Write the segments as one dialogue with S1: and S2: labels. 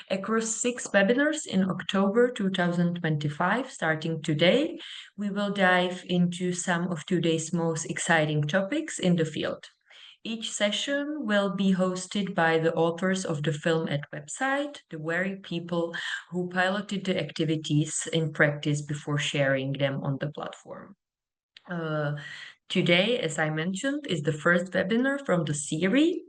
S1: Across 6 webinars in October 2025, starting today, we will dive into some of today's most exciting topics in the field. Each session will be hosted by the authors of the FilmED website, the very people who piloted the activities in practice before sharing them on the platform. Today, as I mentioned, is the first webinar from the series.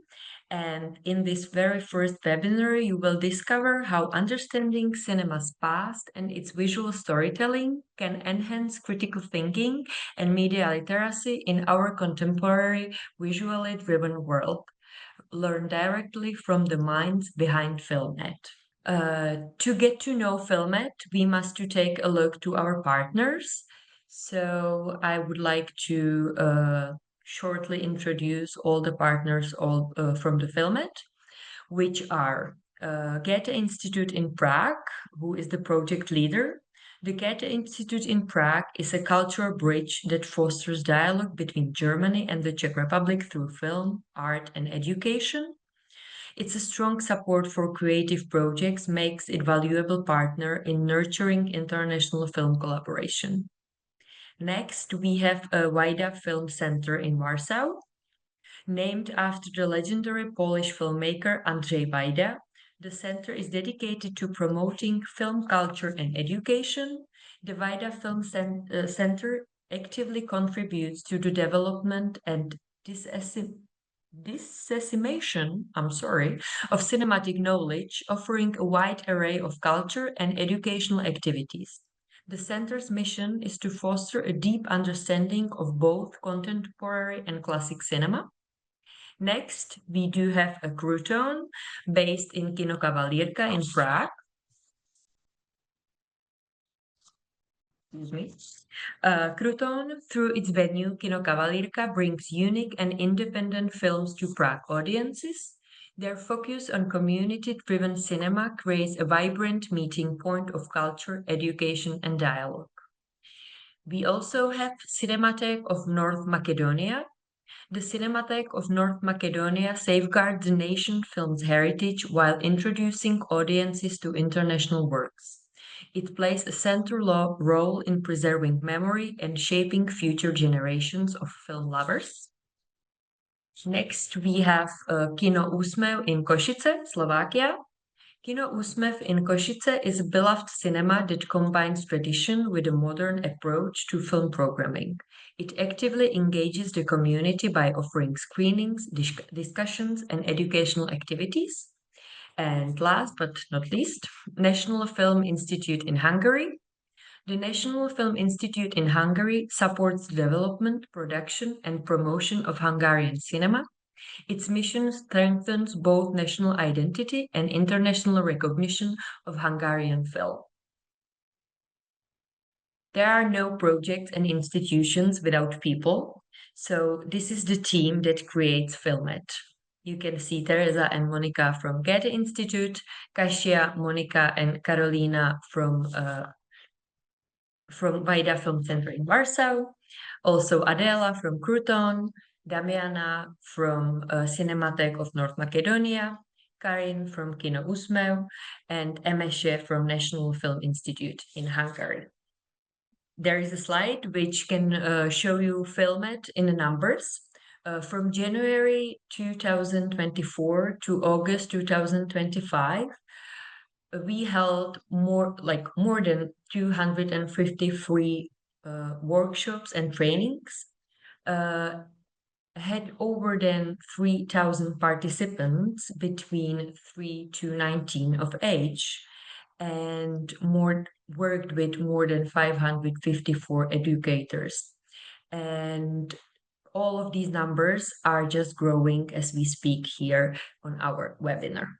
S1: And in this very first webinar, you will discover how understanding cinema's past and its visual storytelling can enhance critical thinking and media literacy in our contemporary visually driven world. Learn directly from the minds behind FilmED. To get to know FilmED, we must to take a look to our partners. So I would like to shortly introduce all the partners from the FilmED, which are Goethe Institute in Prague, who is the project leader. The Goethe Institute in Prague is a cultural bridge that fosters dialogue between Germany and the Czech Republic through film, art, and education. Its a strong support for creative projects makes it a valuable partner in nurturing international film collaboration. Next, we have a Wajda Film Center in Warsaw. Named after the legendary Polish filmmaker 𝗪𝗔𝗵𝗍, the center is dedicated to promoting film culture and education. The Wajda Film Center actively contributes to the development and dissemination of cinematic knowledge, offering a wide array of culture and educational activities. The center's mission is to foster a deep understanding of both contemporary and classic cinema. Next, we do have a Krutón based in 𝗃𝗵𝗃𝗃 in Prague. Excuse me. Krutón, through its venue 𝗃𝗵𝗃𝗃, brings unique and independent films to Prague audiences. Their focus on community-driven cinema creates a vibrant meeting point of culture, education, and dialogue. We also have Cinematheque of North Macedonia. The Cinematheque of North Macedonia safeguards the nation film's heritage while introducing audiences to international works. It plays a central role in preserving memory and shaping future generations of film lovers. Next, we have Kino Úsmev in Košice, Slovakia. Kino Úsmev in Košice is a beloved cinema that combines tradition with a modern approach to film programming. It actively engages the community by offering screenings, discussions, and educational activities. And last but not least, National Film Institute in Hungary. The National Film Institute in Hungary supports the development, production, and promotion of Hungarian cinema. Its mission strengthens both national identity and international recognition of Hungarian film. There are no projects and institutions without people, so this is the team that creates FilmED. You can see Teresa and Monica from Goethe Institute, Kasia, Monica, and Karolina from Wajda Film Center in Warsaw, also Adela from Krutón, Damiana from Cinematheque of North Macedonia, Karin from Kino Úsmev, and Emese from National Film Institute in Hungary. There is a slide which can show you FilmED in the numbers. From January 2024 to August 2025, we held more than 253 workshops and trainings, had over than 3,000 participants between 3 to 19 of age, and worked with more than 554 educators. And all of these numbers are just growing as we speak here on our webinar.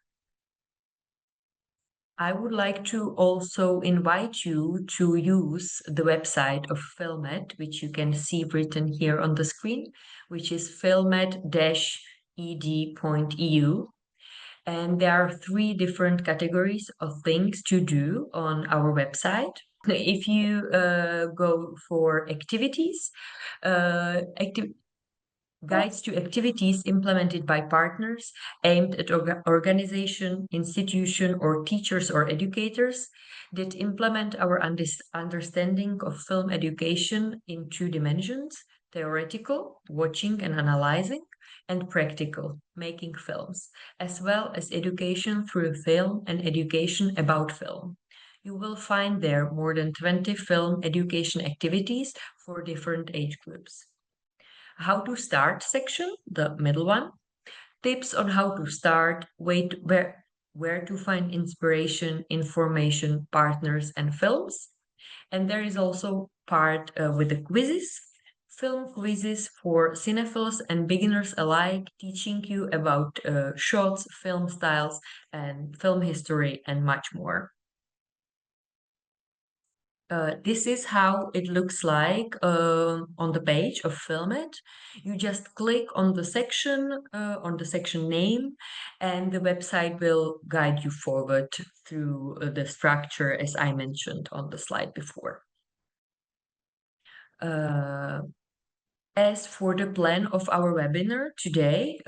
S1: I would like to also invite you to use the website of FilmED, which you can see written here on the screen, which is filmed-ed.eu. And there are 3 different categories of things to do on our website. If you go for activities, guides to activities implemented by partners aimed at organization, institution, or teachers or educators that implement our understanding of film education in two dimensions: theoretical, watching and analyzing, and practical, making films, as well as education through film and education about film. You will find there more than 20 film education activities for different age groups. How to start section, the middle one. Tips on how to start, where to find inspiration, information, partners, and films. And there is also part with the quizzes, film quizzes for cinephiles and beginners alike, teaching you about shots, film styles, and film history, and much more. This is how it looks like on the page of FilmED. You just click on the section name, and the website will guide you forward through the structure as I mentioned on the slide before. As for the plan of our webinar today,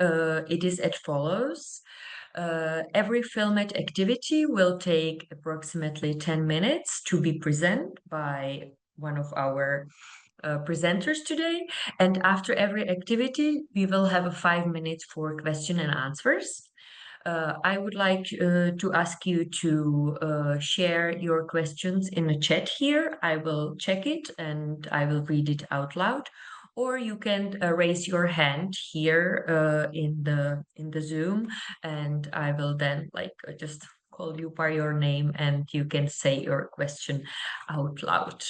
S1: it is as follows. Every FilmED activity will take approximately 10 minutes to be presented by one of our presenters today. And after every activity, we will have 5 minutes for question and answers. I would like to ask you to share your questions in the chat here. I will check it and I will read it out loud. Or you can raise your hand here in the Zoom, and I will then just call you by your name, and you can say your question out loud.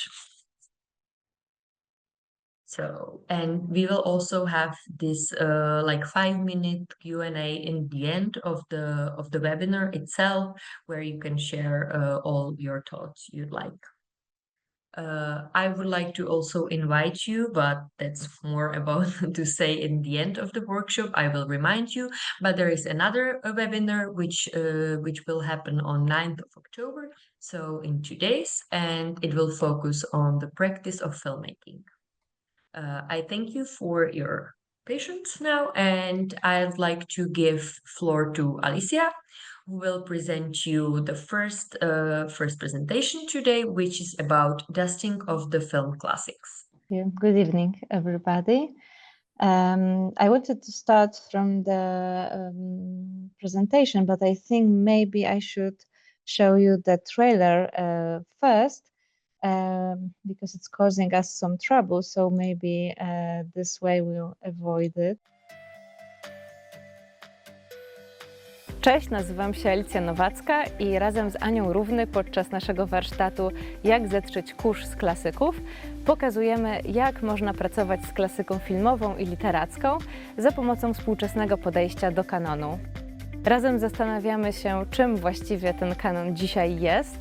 S1: So, and we will also have this 5-minute Q&A in the end of the webinar itself, where you can share all your thoughts you'd like. I would like to also invite you, but that's more about to say in the end of the workshop. I will remind you, but there is another webinar which will happen on 9th of October, so in 2 days, and it will focus on the practice of filmmaking. I thank you for your patience now, and I'd like to give floor to Alicia, who will present you the first presentation today, which is about dusting of the film classics.
S2: Yeah. Good evening, everybody. I wanted to start from the presentation, but I think maybe I should show you the trailer first, because it's causing us some trouble, so maybe this way we'll avoid it.
S3: Cześć, nazywam się 𝗪𝗵𝗻𝗄 i razem z Anią Równy podczas naszego warsztatu Jak zetrzeć kurz z klasyków pokazujemy, jak można pracować z klasyką filmową i literacką za pomocą współczesnego podejścia do kanonu. Razem zastanawiamy się, czym właściwie ten kanon dzisiaj jest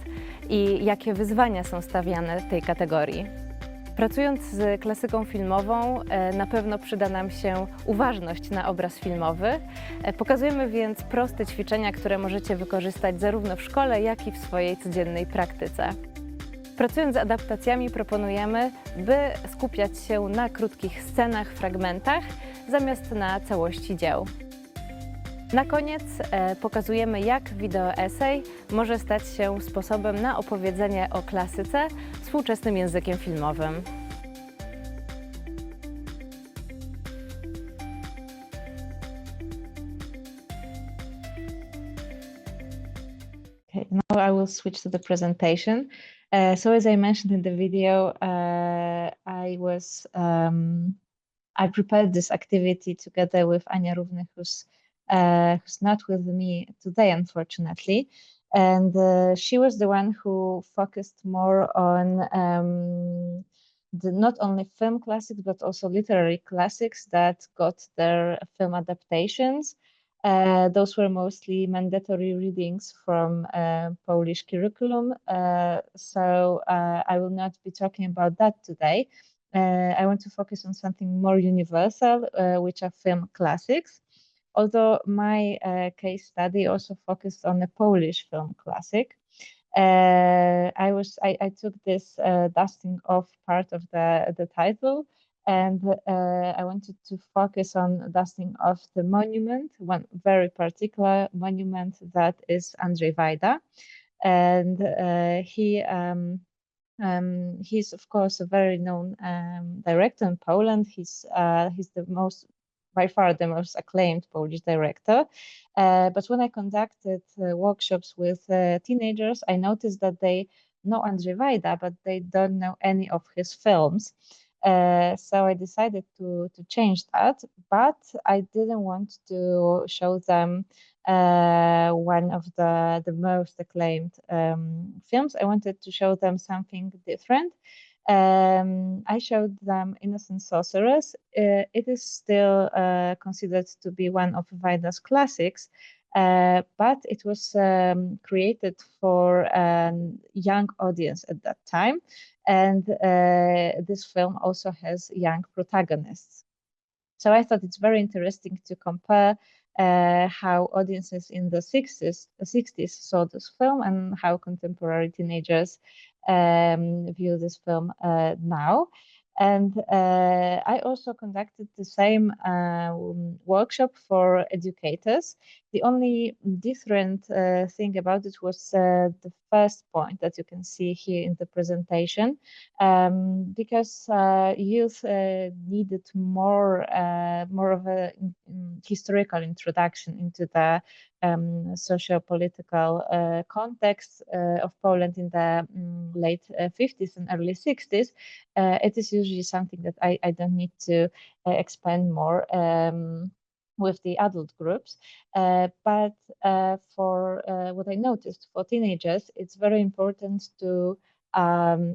S3: i jakie wyzwania są stawiane tej kategorii. Pracując z klasyką filmową, na pewno przyda nam się uważność na obraz filmowy. Pokazujemy więc proste ćwiczenia, które możecie wykorzystać zarówno w szkole, jak i w swojej codziennej praktyce. Pracując z adaptacjami proponujemy, by skupiać się na krótkich scenach, fragmentach, zamiast na całości dzieł. Na koniec pokazujemy, jak wideo-esej może stać się sposobem na opowiedzenie o klasyce współczesnym językiem filmowym.
S2: Okay, now I will switch to the presentation. So as I mentioned in the video, I prepared this activity together with Ania Równy, who's not with me today, unfortunately. And she was the one who focused more on not only film classics, but also literary classics that got their film adaptations. Those were mostly mandatory readings from Polish curriculum. So I will not be talking about that today. I want to focus on something more universal, which are film classics. Although my case study also focused on a Polish film classic. I took this dusting off part of the title And I wanted to focus on dusting off the monument, one very particular monument that is Andrzej Wajda. And he's of course a very known director in Poland. He's by far the most acclaimed Polish director. But when I conducted workshops with teenagers, I noticed that they know Andrzej Wajda, but they don't know any of his films. So I decided to change that, but I didn't want to show them one of the most acclaimed films. I wanted to show them something different. I showed them Innocent Sorceress. It is still considered to be one of Wajda's classics, but it was created for a young audience at that time. And this film also has young protagonists. So I thought it's very interesting to compare how audiences in the 60s saw this film and how contemporary teenagers view this film now. And I also conducted the same workshop for educators. The only different thing about it was the first point that you can see here in the presentation, because youth needed more of a historical introduction into the socio-political context of Poland in the late 50s and early 60s. It is usually something that I don't need to expand more with the adult groups. But for what I noticed for teenagers, it's very important to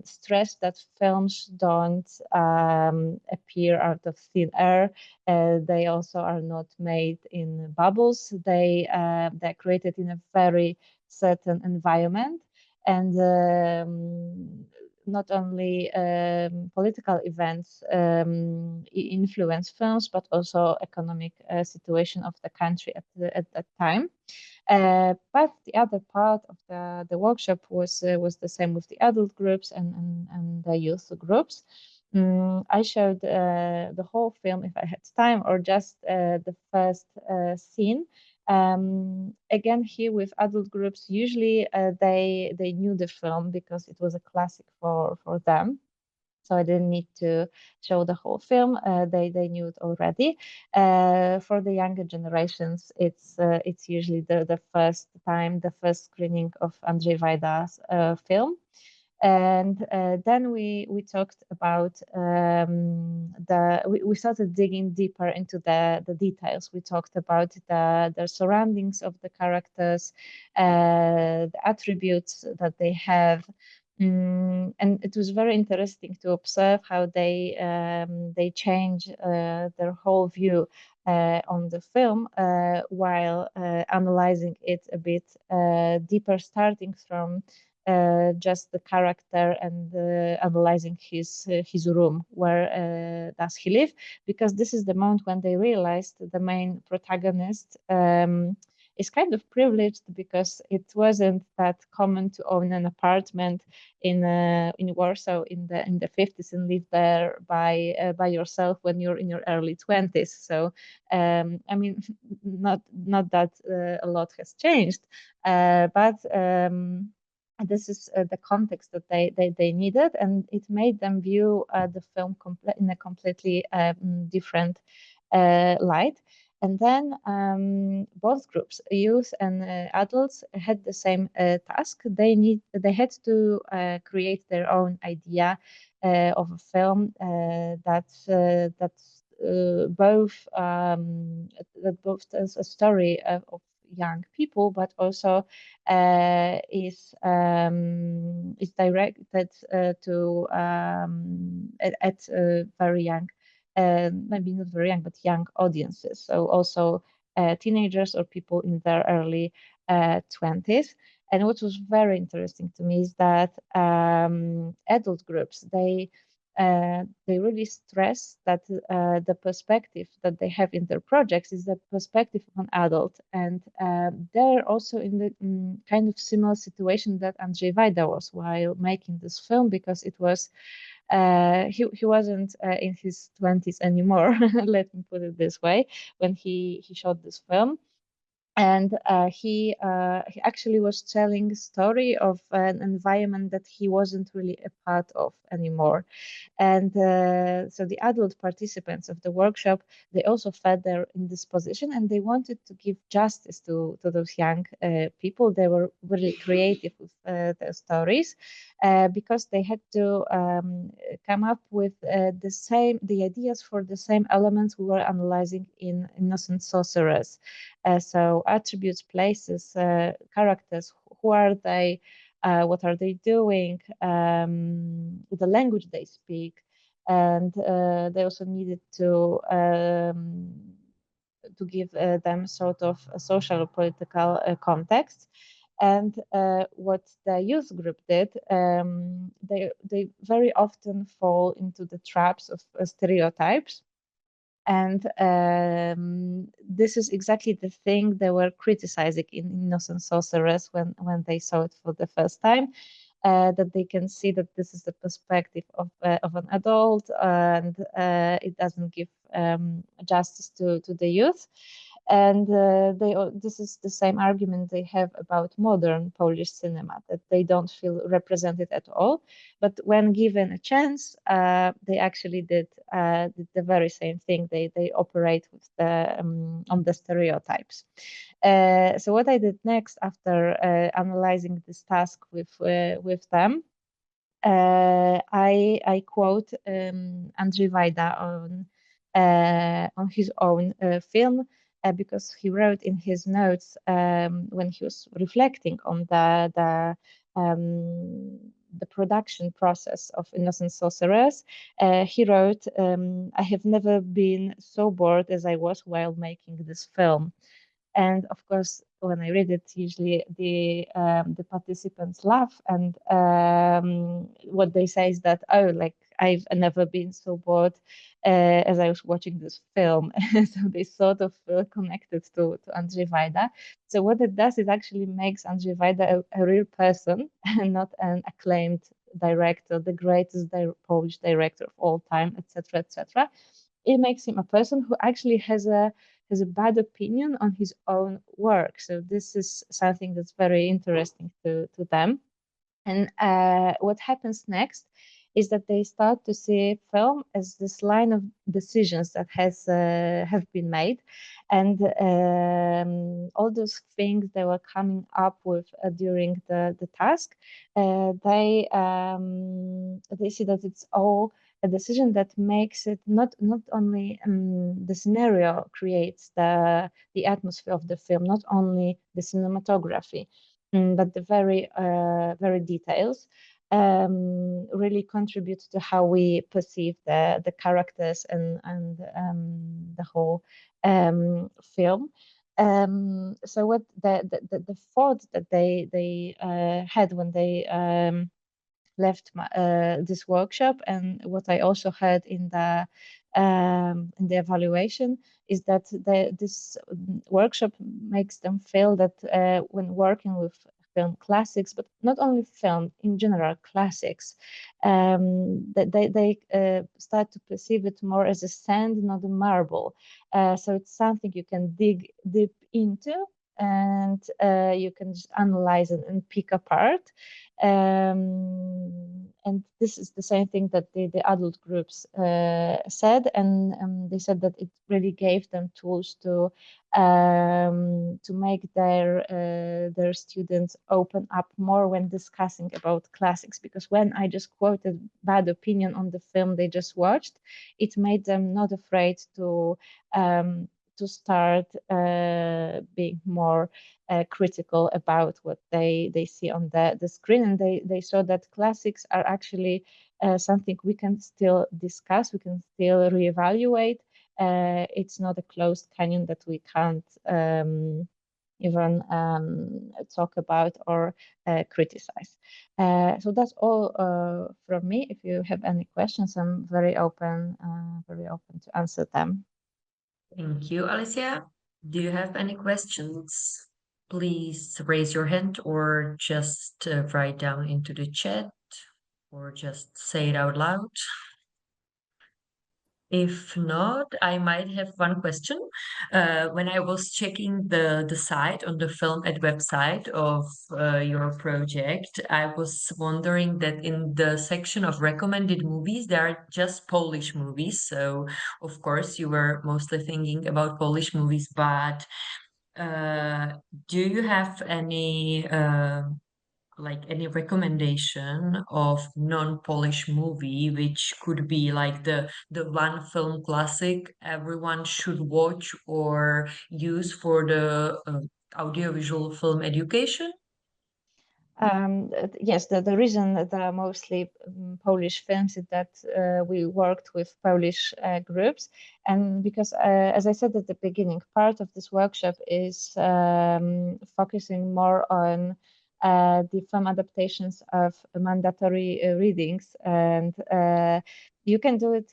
S2: stress that films don't appear out of thin air. They also are not made in bubbles. They're created in a very certain environment, and not only political events influence films, but also economic situation of the country at that time. But the other part of the workshop was the same with the adult groups and the youth groups. I showed the whole film if I had time, or just the first scene. Again, here with adult groups, usually they knew the film because it was a classic for them. So I didn't need to show the whole film. They knew it already. For the younger generations, it's usually the first time, the first screening of Andrzej Wajda's film. And then we talked about we started digging deeper into the details. We talked about the surroundings of the characters, the attributes that they have. And it was very interesting to observe how they change their whole view on the film while analyzing it a bit deeper, starting from just the character and analyzing his room. Where does he live? Because this is the moment when they realized the main protagonist is kind of privileged, because it wasn't that common to own an apartment in Warsaw in the 50s and live there by yourself when you're in your early 20s. So I mean, not that a lot has changed, but this is the context that they needed, and it made them view the film in a completely different light. And then both groups, youth and adults, had the same task. They had to create their own idea of a film that's both tells a story of young people, but also is directed to at very young, maybe not very young, but young audiences. So also teenagers or people in their early 20s. And what was very interesting to me is that adult groups, they really stress that the perspective that they have in their projects is the perspective of an adult, and they're also in the kind of similar situation that Andrzej Wajda was while making this film, because it was He wasn't in his 20s anymore, let me put it this way, when he shot this film. And he actually was telling a story of an environment that he wasn't really a part of anymore. And so the adult participants of the workshop, they also felt they're in this position, and they wanted to give justice to those young people. They were really creative with their stories because they had to come up with the ideas for the same elements we were analyzing in Innocent Sorceress. So attributes, places, characters, who are they, what are they doing, the language they speak, and they also needed to give them sort of a social or political context. And what the youth group did, they very often fall into the traps of stereotypes. And this is exactly the thing they were criticizing in Innocent Sorceress when they saw it for the first time, that they can see that this is the perspective of an adult, and it doesn't give justice to the youth. And this is the same argument they have about modern Polish cinema, that they don't feel represented at all. But when given a chance, they actually did the very same thing. They operate with on the stereotypes. So what I did next after analyzing this task with them, I quote Андrzej Wajda on his own film, because he wrote in his notes when he was reflecting on the production process of Innocent Sorceress. He wrote, "I have never been so bored as I was while making this film." And of course, when I read it, usually the participants laugh, and what they say is that, oh, like, I've never been so bored as I was watching this film. So they sort of feel connected to Андrzej Wajda. So what it does, it actually makes Андrzej Wajda a real person and not an acclaimed director, the greatest Polish director of all time, etc., etc. It makes him a person who actually has a bad opinion on his own work. So this is something that's very interesting to them. And what happens next is that they start to see film as this line of decisions that have been made, and all those things they were coming up with during the task, they see that it's all a decision that makes it not only the scenario creates the atmosphere of the film, not only the cinematography, but the very details really contribute to how we perceive the characters and the whole film. So what the thought that they had when they left this workshop, and what I also heard in the evaluation, is that this workshop makes them feel that when working with film classics, but not only film, in general classics, that they start to perceive it more as a sand, not a marble. So it's something you can dig deep into, and you can just analyze it and pick apart. And this is the same thing that the adult groups said, and they said that it really gave them tools to make their students open up more when discussing about classics. Because when I just quoted bad opinion on the film they just watched, it made them not afraid to start being more critical about what they see on the screen. And they saw that classics are actually something we can still discuss, we can still reevaluate. It's not a closed canon that we can't even talk about or criticize. So that's all from me. If you have any questions, I'm very open to answer them.
S1: Thank you, Alicia. Do you have any questions? Please raise your hand or just write down into the chat or just say it out loud? If not, I might have one question. When I was checking the site on the FilmED website of your project, I was wondering that in the section of recommended movies, there are just Polish movies. So, of course, you were mostly thinking about Polish movies, but do you have any any recommendation of non-Polish movie which could be like the one film classic everyone should watch or use for the audiovisual film education?
S2: Yes, the reason that there are mostly Polish films is that we worked with Polish groups, and because, as I said at the beginning, part of this workshop is focusing more on the film adaptations of mandatory readings, and you can do it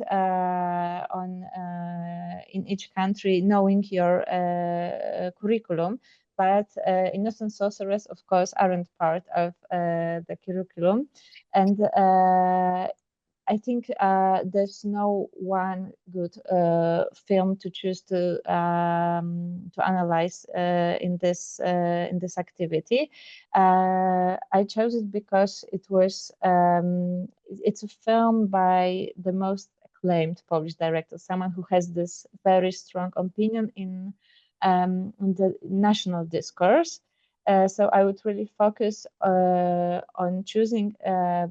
S2: in each country, knowing your curriculum. But Innocent Sorceress, of course, aren't part of the curriculum. And I think there's no one good film to choose to analyze in this activity. I chose it because it was it's a film by the most acclaimed Polish director, someone who has this very strong opinion in the national discourse. So I would really focus on choosing a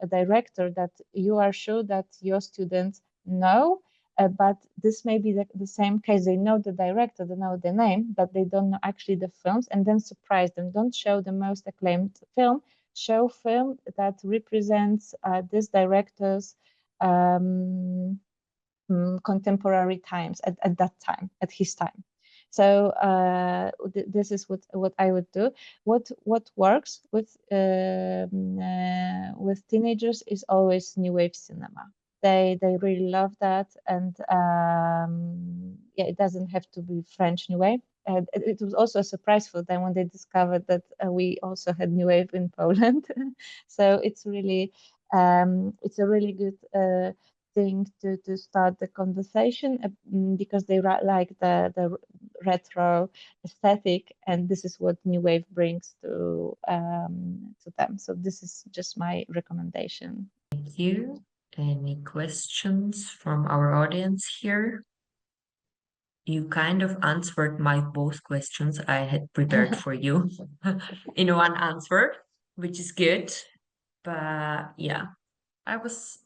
S2: director that you are sure that your students know, but this may be the same case. They know the director, they know the name, but they don't know actually the films, and then surprise them. Don't show the most acclaimed film, show film that represents this director's contemporary times at that time, at his time. So this is what I would do. What works with teenagers is always new wave cinema. They really love that, and yeah, it doesn't have to be French new wave. It was also a surprise for them when they discovered that we also had new wave in Poland. So it's really it's a really good thing to start the conversation, because they like the retro aesthetic, and this is what new wave brings to them. So this is just my recommendation.
S1: Thank you. Any questions from our audience here? You kind of answered my both questions I had prepared for you in one answer, which is good. But yeah, I was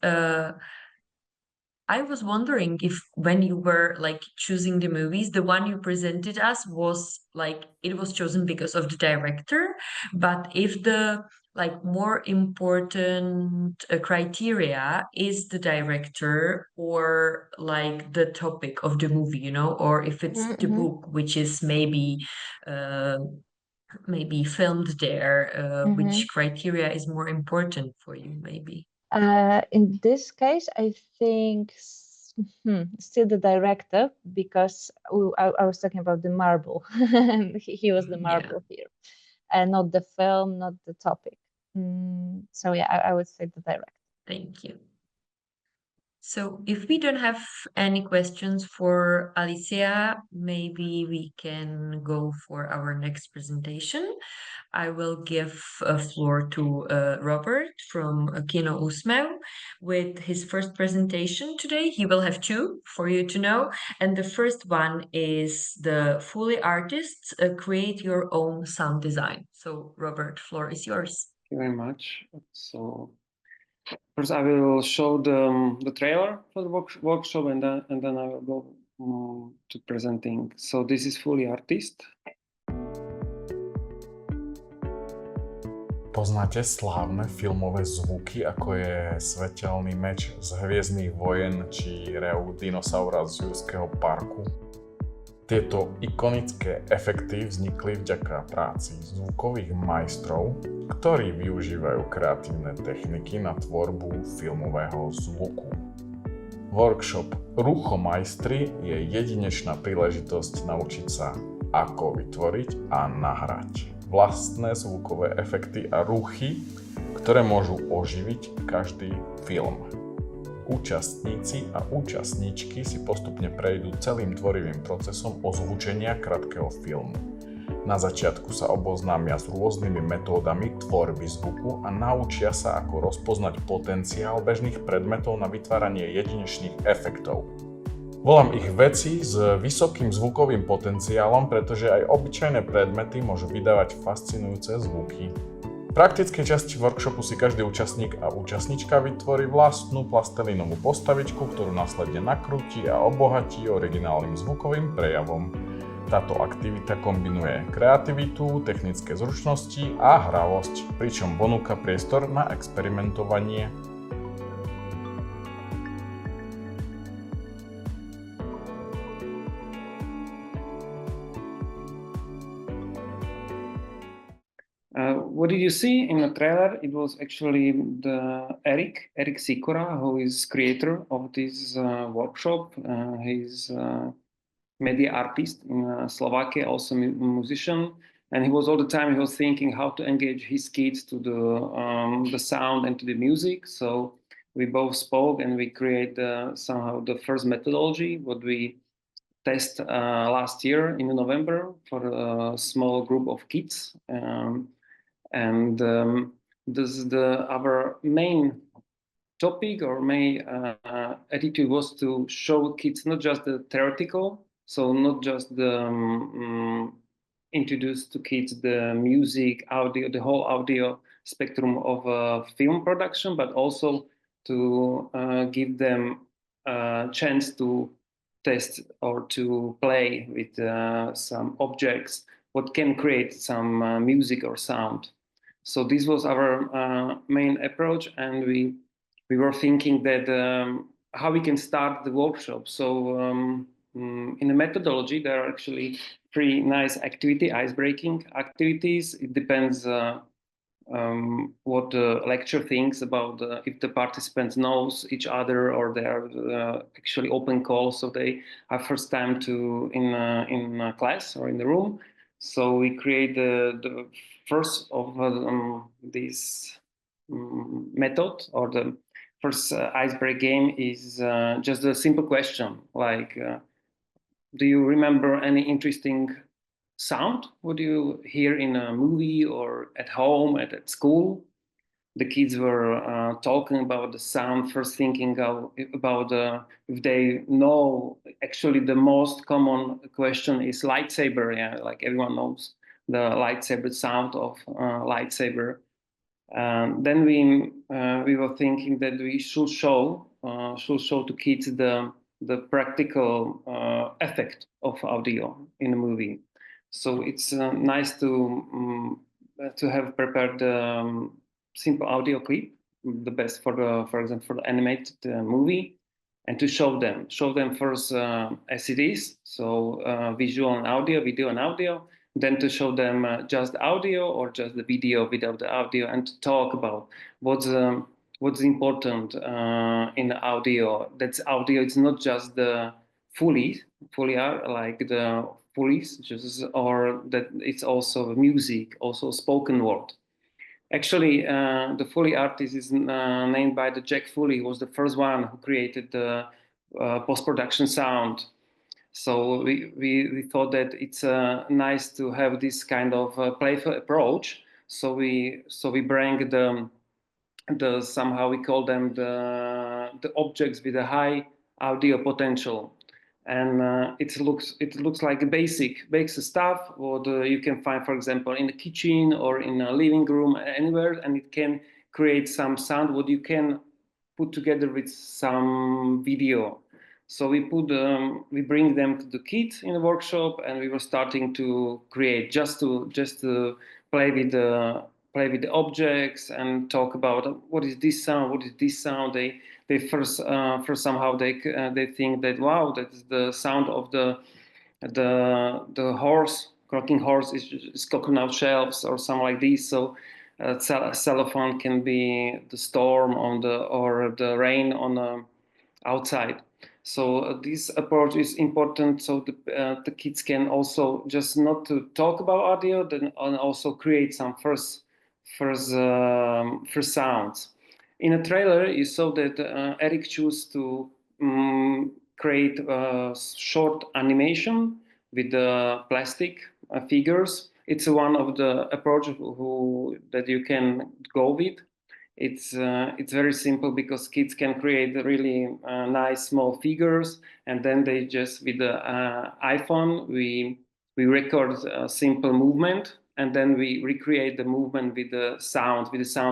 S1: wondering if when you were like choosing the movies, the one you presented us was like it was chosen because of the director, but if the like more important criteria is the director or like the topic of the movie, you know, or if it's the book which is maybe filmed there, which criteria is more important for you, maybe?
S2: In this case, I think still the director, because I was talking about the marble. He was the marble here, and not the film, not the topic. So yeah, I would say the director.
S1: Thank you. So if we don't have any questions for Alicia, maybe we can go for our next presentation. I will give a floor to Robert from Kino Úsmev with his first presentation today. He will have two for you to know. And the first one is the Foley artists create your own sound design. So Robert, floor is yours.
S4: Thank you very much. So first I will show the trailer for the workshop, and then I will go to presenting. So this is Foley artist.
S5: Poznáte slávne filmové zvuky, ako je svetelný meč z Hviezdnych vojen či rev dinosaura z Jurského parku? Tieto ikonické efekty vznikli vďaka práci zvukových majstrov, ktorí využívajú kreatívne techniky na tvorbu filmového zvuku. Workshop Ruchomajstri je jedinečná príležitosť naučiť sa, ako vytvoriť a nahrať vlastné zvukové efekty a ruchy ktoré môžu oživiť každý film. Účastníci a účastníčky si postupne prejdú celým tvorivým procesom ozvučenia krátkeho filmu. Na začiatku sa oboznámia s rôznymi metódami tvorby zvuku a naučia sa, ako rozpoznať potenciál bežných predmetov na vytváranie jedinečných efektov. Volám ich veci s vysokým zvukovým potenciálom, pretože aj obyčajné predmety môžu vydávať fascinujúce zvuky. V praktickej časti workshopu si každý účastník a účastníčka vytvorí vlastnú plastelinovú postavičku, ktorú následne nakrúti a obohatí originálnym zvukovým prejavom. Táto aktivita kombinuje kreativitu, technické zručnosti a hravosť, pričom ponúka priestor na experimentovanie.
S4: What did you see in the trailer? It was actually the 𝗪𝗰𝗱𝗃 𝗪𝗃 who is creator of this workshop. He's media artist in Slovakia, also musician, and he was all the time thinking how to engage his kids to the sound and to the music. So we both spoke and we create somehow the first methodology what we test last year in November for a small group of kids. This is our main topic or main attitude was to show kids not just the theoretical, so not just the introduce to kids the music, audio, the whole audio spectrum of film production, but also to give them a chance to test or to play with some objects, what can create some music or sound. So this was our main approach, and we were thinking that how we can start the workshop. So in the methodology, there are actually 3 nice icebreaking activities. It depends what the lecture thinks about if the participants knows each other or they are actually open calls, so they have first time to in a class or in the room. So we create the first of this method, or the first icebreak game is just a simple question like, do you remember any interesting sound would you hear in a movie or at home, at school? The kids were talking about the sound, first thinking about if they know. Actually, the most common question is lightsaber. Yeah, like everyone knows the lightsaber sound of lightsaber. Then we were thinking that we should show to kids the practical effect of audio in a movie. So it's nice to have prepared simple audio clip, the best for example for the animated movie, and to show them first as it is, so visual and audio, video and audio, then to show them just audio or just the video without the audio, and to talk about what's important in audio. That's audio. It's not just the Foley are like the Foley's, or that it's also music, also spoken word. Actually, the Foley artist is named by the Jack Foley, who was the first one who created the post-production sound. So we thought that it's nice to have this kind of playful approach. So we bring the somehow we call them the objects with a high audio potential. And it looks like a basic stuff what you can find, for example, in the kitchen or in a living room, anywhere, and it can create some sound what you can put together with some video. So we bring them to the kids in the workshop, and we were starting to create just to play with the objects and talk about what is this sound, what is this sound. They first somehow they think that, wow, that's the sound of the horse, croaking horse is cooking out shelves or something like this. So xylophone can be the storm or the rain on outside. So this approach is important, so the kids can also just not to talk about audio, then and also create some first first sounds. In a trailer, you saw that Eric chose to create a short animation with the plastic figures. It's one of the approach that you can go with. It's very simple because kids can create really nice small figures, and then they just with the iPhone we record a simple movement, and then we recreate the movement with the sound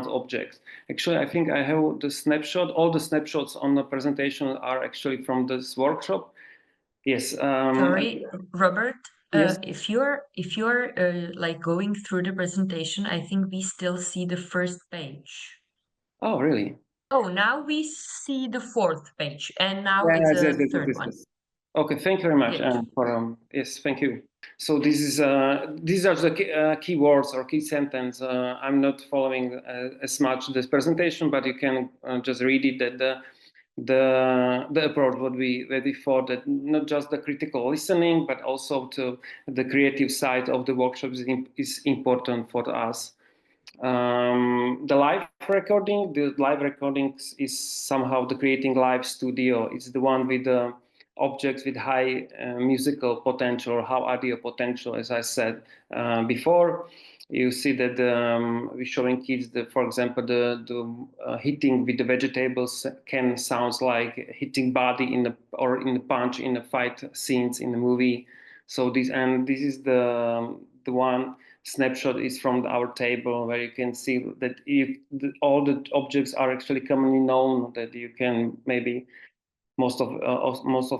S4: objects. Actually, I think I have the snapshot. All the snapshots on the presentation are actually from this workshop. Yes.
S1: Sorry, Robert.
S4: Yes.
S1: If you're like going through the presentation, I think we still see the first page.
S4: Oh, really?
S1: Oh, now we see the fourth page, and now it's the third one.
S4: Okay, thank you very much.
S1: Good.
S4: Yes, thank you. So these are the key words or key sentence. I'm not following as much this presentation, but you can just read it. That the approach what we thought that not just the critical listening, but also to the creative side of the workshop is important for us. The live recording is somehow the creating live studio. It's the one with the objects with high musical potential or high audio potential, as I said before. You see that we're showing kids for example, the hitting with the vegetables can sounds like hitting body in the punch in the fight scenes in the movie. So this is the one snapshot is from our table where you can see that if all the objects are actually commonly known, that you can maybe most of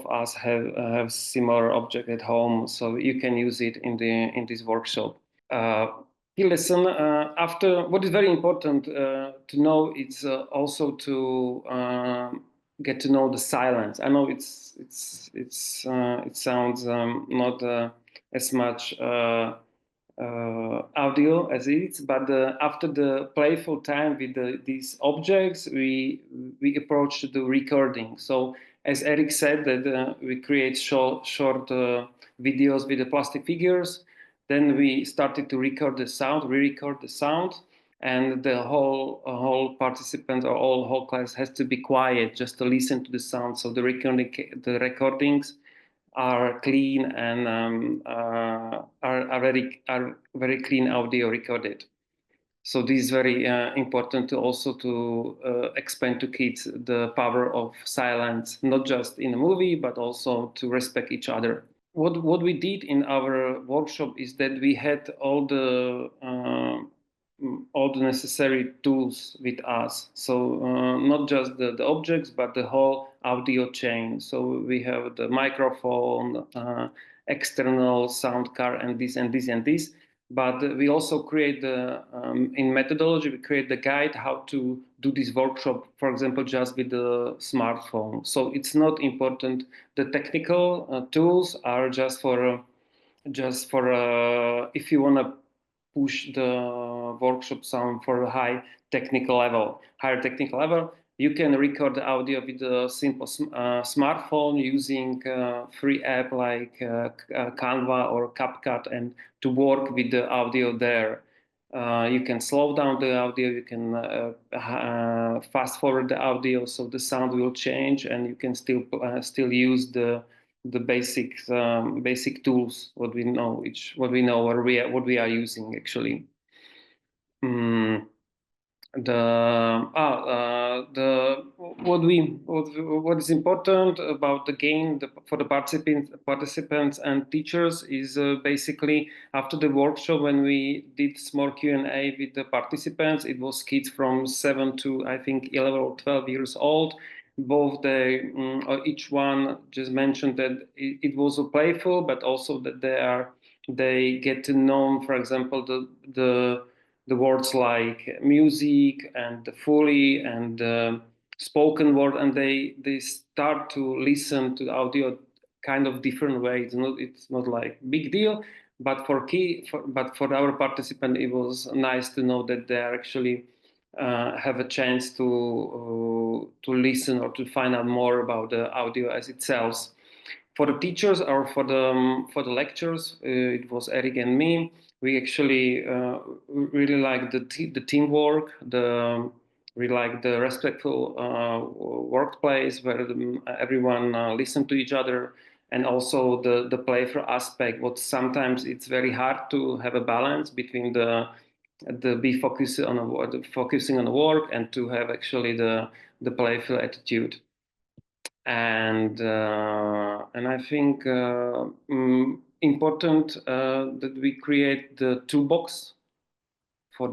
S4: us have similar object at home, so you can use it in this workshop. Listen, after what is very important to know, it's also to get to know the silence. I know it sounds not as much audio as it is, but after the playful time with these objects, we approach the recording. So as Eric said, that we create short videos with the plastic figures. Then we started to record the sound, and the whole participants or whole class has to be quiet just to listen to the sound. So the recordings are clean and are very clean audio recorded. So this is very important to also to explain to kids the power of silence, not just in a movie, but also to respect each other. What we did in our workshop is that we had all the necessary tools with us. So not just the objects, but the whole audio chain. So we have the microphone, external sound card, and this. But we also create in methodology, we create the guide how to do this workshop, for example, just with the smartphone. So it's not important. The technical tools are just for if you want to push the workshop sound for a higher technical level, you can record the audio with a simple smartphone using free app like Canva or CapCut, and to work with the audio there. You can slow down the audio, you can fast forward the audio, so the sound will change, and you can still use the basic tools what we know or what we are using actually. What is important about the game for the participants and teachers is basically after the workshop, when we did small Q&A with the participants, it was kids from 7 to I think 11 or 12 years old. Both each one just mentioned that it was playful, but also that they get to know, for example, the words like music and the Foley and spoken word, and they start to listen to the audio kind of different way. It's not like big deal, but for our participant, it was nice to know that they are actually have a chance to listen or to find out more about the audio as itself. For the teachers or for the lectures, it was Eric and me. We actually really like the teamwork. We like the respectful workplace where everyone listened to each other, and also the playful aspect. What sometimes it's very hard to have a balance between focusing on the work and to have actually the playful attitude. And I think important that we create the toolbox for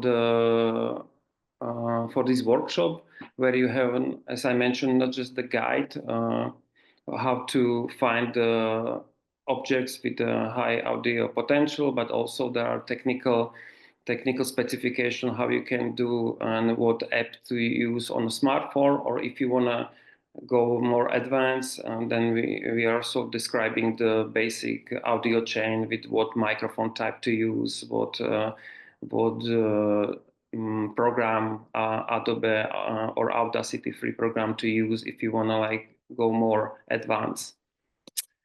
S4: this workshop, where you have, as I mentioned, not just the guide how to find the objects with a high audio potential, but also there are technical specification how you can do and what app to use on a smartphone, or if you want to go more advanced, then we are also describing the basic audio chain with what microphone type to use, what program Adobe or Audacity free program to use if you want to like go more advanced.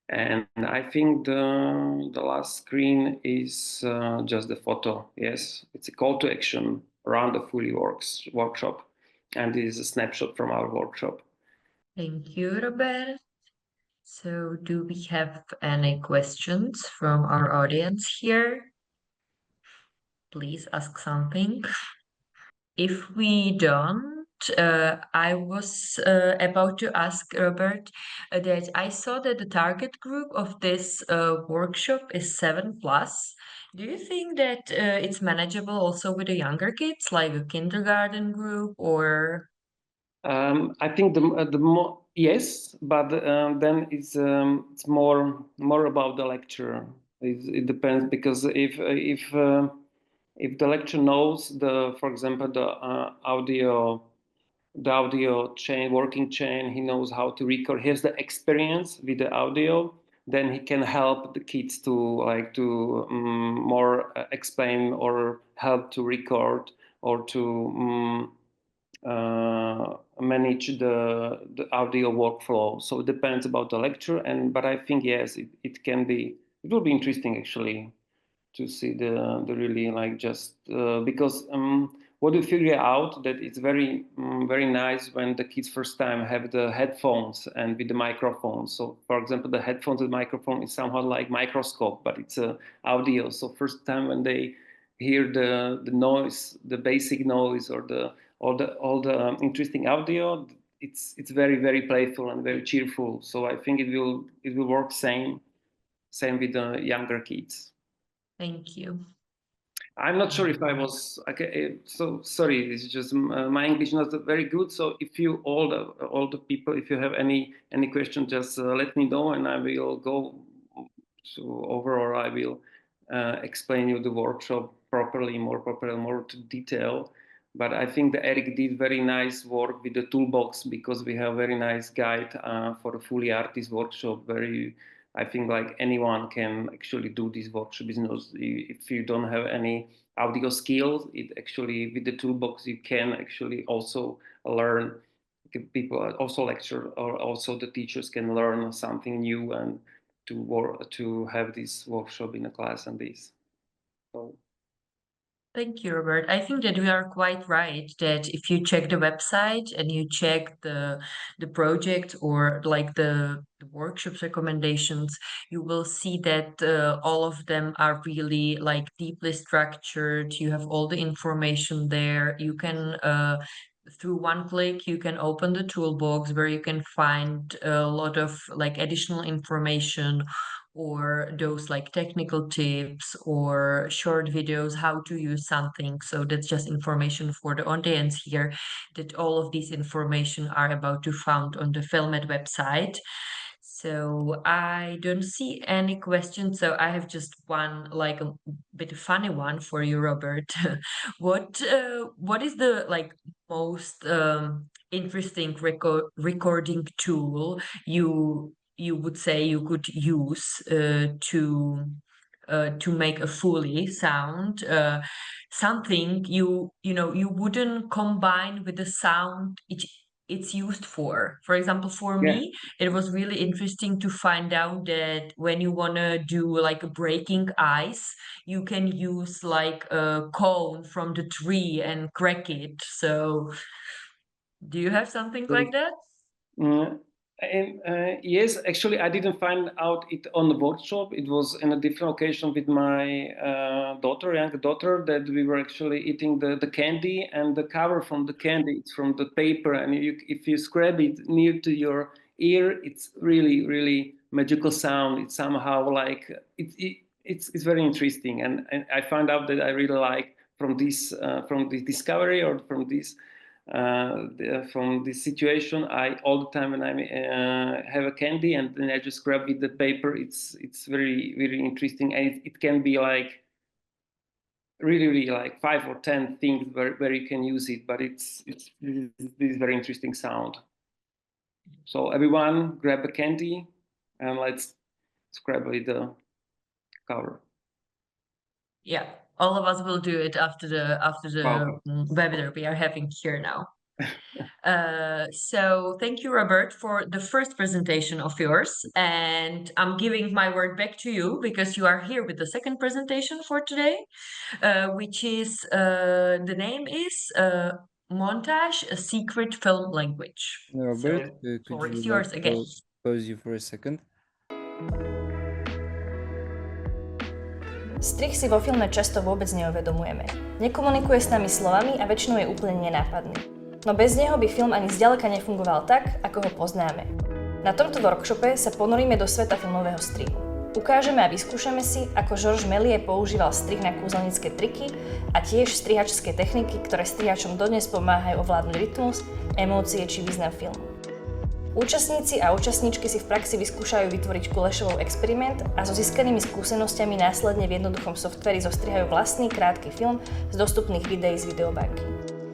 S4: And I think the last screen is just the photo. Yes, it's a call to action around the Foley workshop, and this is a snapshot from our workshop.
S1: Thank you, Robert. So do we have any questions from our audience here? Please ask something. If we don't, I was about to ask Robert that I saw that the target group of this workshop is 7+. Do you think that it's manageable also with the younger kids, like a kindergarten group, or?
S4: I think the more yes, but then it's more about the lecture. It depends, because if the lecturer knows for example, the audio chain, working chain, he knows how to record. He has the experience with the audio. Then he can help the kids to more explain or help to record or to manage the audio workflow. So it depends about the lecture, but I think yes, it will be interesting actually to see the really like just because what we figure out that it's very nice when the kids first time have the headphones and with the microphone. So for example, the headphones and microphone is somehow like microscope, but it's audio. So first time when they hear the noise, the basic noise, or all the interesting audio, it's very, very playful and very cheerful. So I think it will work same with the younger kids.
S1: Thank you.
S4: I'm not sure if I was okay. So sorry, it's just my English not very good. So if you all the people, if you have any question, just let me know, and I will go over, or I will explain you the workshop properly, more to detail. But I think that Eric did very nice work with the toolbox, because we have very nice guide for a fully artist workshop. I think like anyone can actually do this workshop. If you don't have any audio skills, it actually with the toolbox you can actually also learn. People also lecture, or also the teachers can learn something new and to have this workshop in a class and this. So.
S1: Thank you, Robert. I think that we are quite right that if you check the website and you check the project or like the workshops recommendations, you will see that all of them are really like deeply structured. You have all the information there. You can through one click, you can open the toolbox where you can find a lot of like additional information, or those like technical tips or short videos how to use something. So that's just information for the audience here, that all of these information are about to found on the FilmED website. So I don't see any questions. So I have just one, like a bit funny one for you, Robert. What is the like most interesting recording tool you would say you could use to make a Foley sound, something you wouldn't combine with the sound it's used for. For example, for me, it was really interesting to find out that when you want to do like a breaking ice, you can use like a cone from the tree and crack it. So do you have something like that?
S4: Yes, actually, I didn't find out it on the workshop. It was in a different occasion with my younger daughter, that we were actually eating the candy, and the cover from the candy, it's from the paper, and if you scrape it near to your ear, it's really, really magical sound. It's somehow like, it's very interesting, and I found out that I really like from this discovery, or from this situation, I all the time when I have a candy and then I just grab with the paper, it's very, very interesting, and it can be like really, really like 5 or 10 things where you can use it, but it's this very interesting sound. So everyone grab a candy and let's scrap with the cover.
S1: Yeah, all of us will do it after the
S4: Wow.
S1: webinar we are having here now. So thank you, Robert, for the first presentation of yours, and I'm giving my word back to you because you are here with the second presentation for today, which is the name is Montage, a secret film language.
S6: Robert,
S1: So,
S6: could
S1: floor
S6: you
S1: is
S6: like
S1: yours again.
S6: pause you for a second?
S7: Strih si vo filme často vôbec neuvedomujeme. Nekomunikuje s nami slovami a väčšinou je úplne nenápadný. No bez neho by film ani zďaleka nefungoval tak, ako ho poznáme. Na tomto workshope sa ponoríme do sveta filmového strihu. Ukážeme a vyskúšame si, ako 𝗪𝗷𝗱𝗆 používal strih na kúzelnícke triky a tiež strihačské techniky, ktoré strihačom dodnes pomáhajú ovládnuť rytmus, emócie či význam filmu. Účastníci a účastníčky si v praxi vyskúšajú vytvoriť Ďurešovov experiment a so získanými skúsenosťami následne v jednoduchom softveri zostrihajú vlastný krátky film z dostupných videí z videobanky.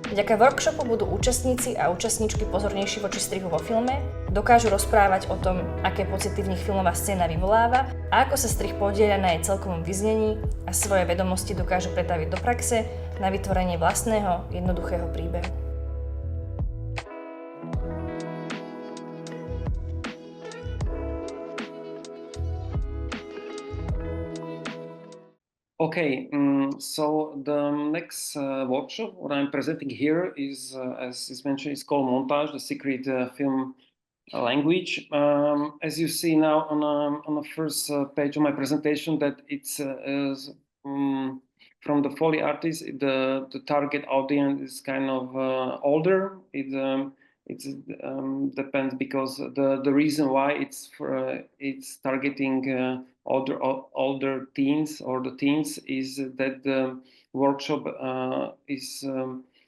S7: Vďaka workshopu budú účastníci a účastníčky pozornejší voči strihu vo filme, dokážu rozprávať o tom, aké pocity v nich filmová scéna vyvoláva a ako sa strih podieľa na jej celkovom vyznení a svoje vedomosti dokážu pretaviť do praxe na vytvorenie vlastného, jednoduchého príbehu.
S4: Okay, so the next workshop, what I'm presenting here is, as is mentioned, it's called Montage, the secret film language. As you see now on the first page of my presentation, that it's from the Foley artist, the target audience is kind of older. It depends because the reason why it's targeting older teens or the teens is that the workshop is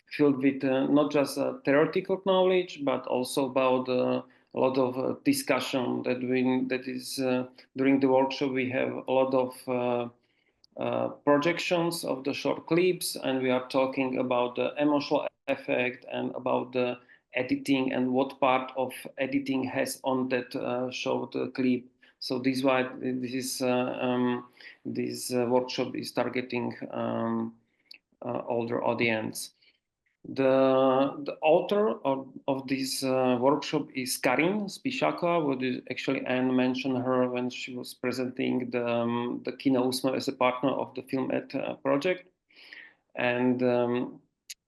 S4: filled with not just theoretical knowledge, but also about a lot of discussion that is during the workshop. We have a lot of projections of the short clips, and we are talking about the emotional effect and about the editing and what part of editing has on that short clip. So this is why this workshop is targeting older audience. The author of this workshop is Karin Spišáková, what is actually Anne mentioned her when she was presenting the Kino Úsmev as a partner of the FilmED project, and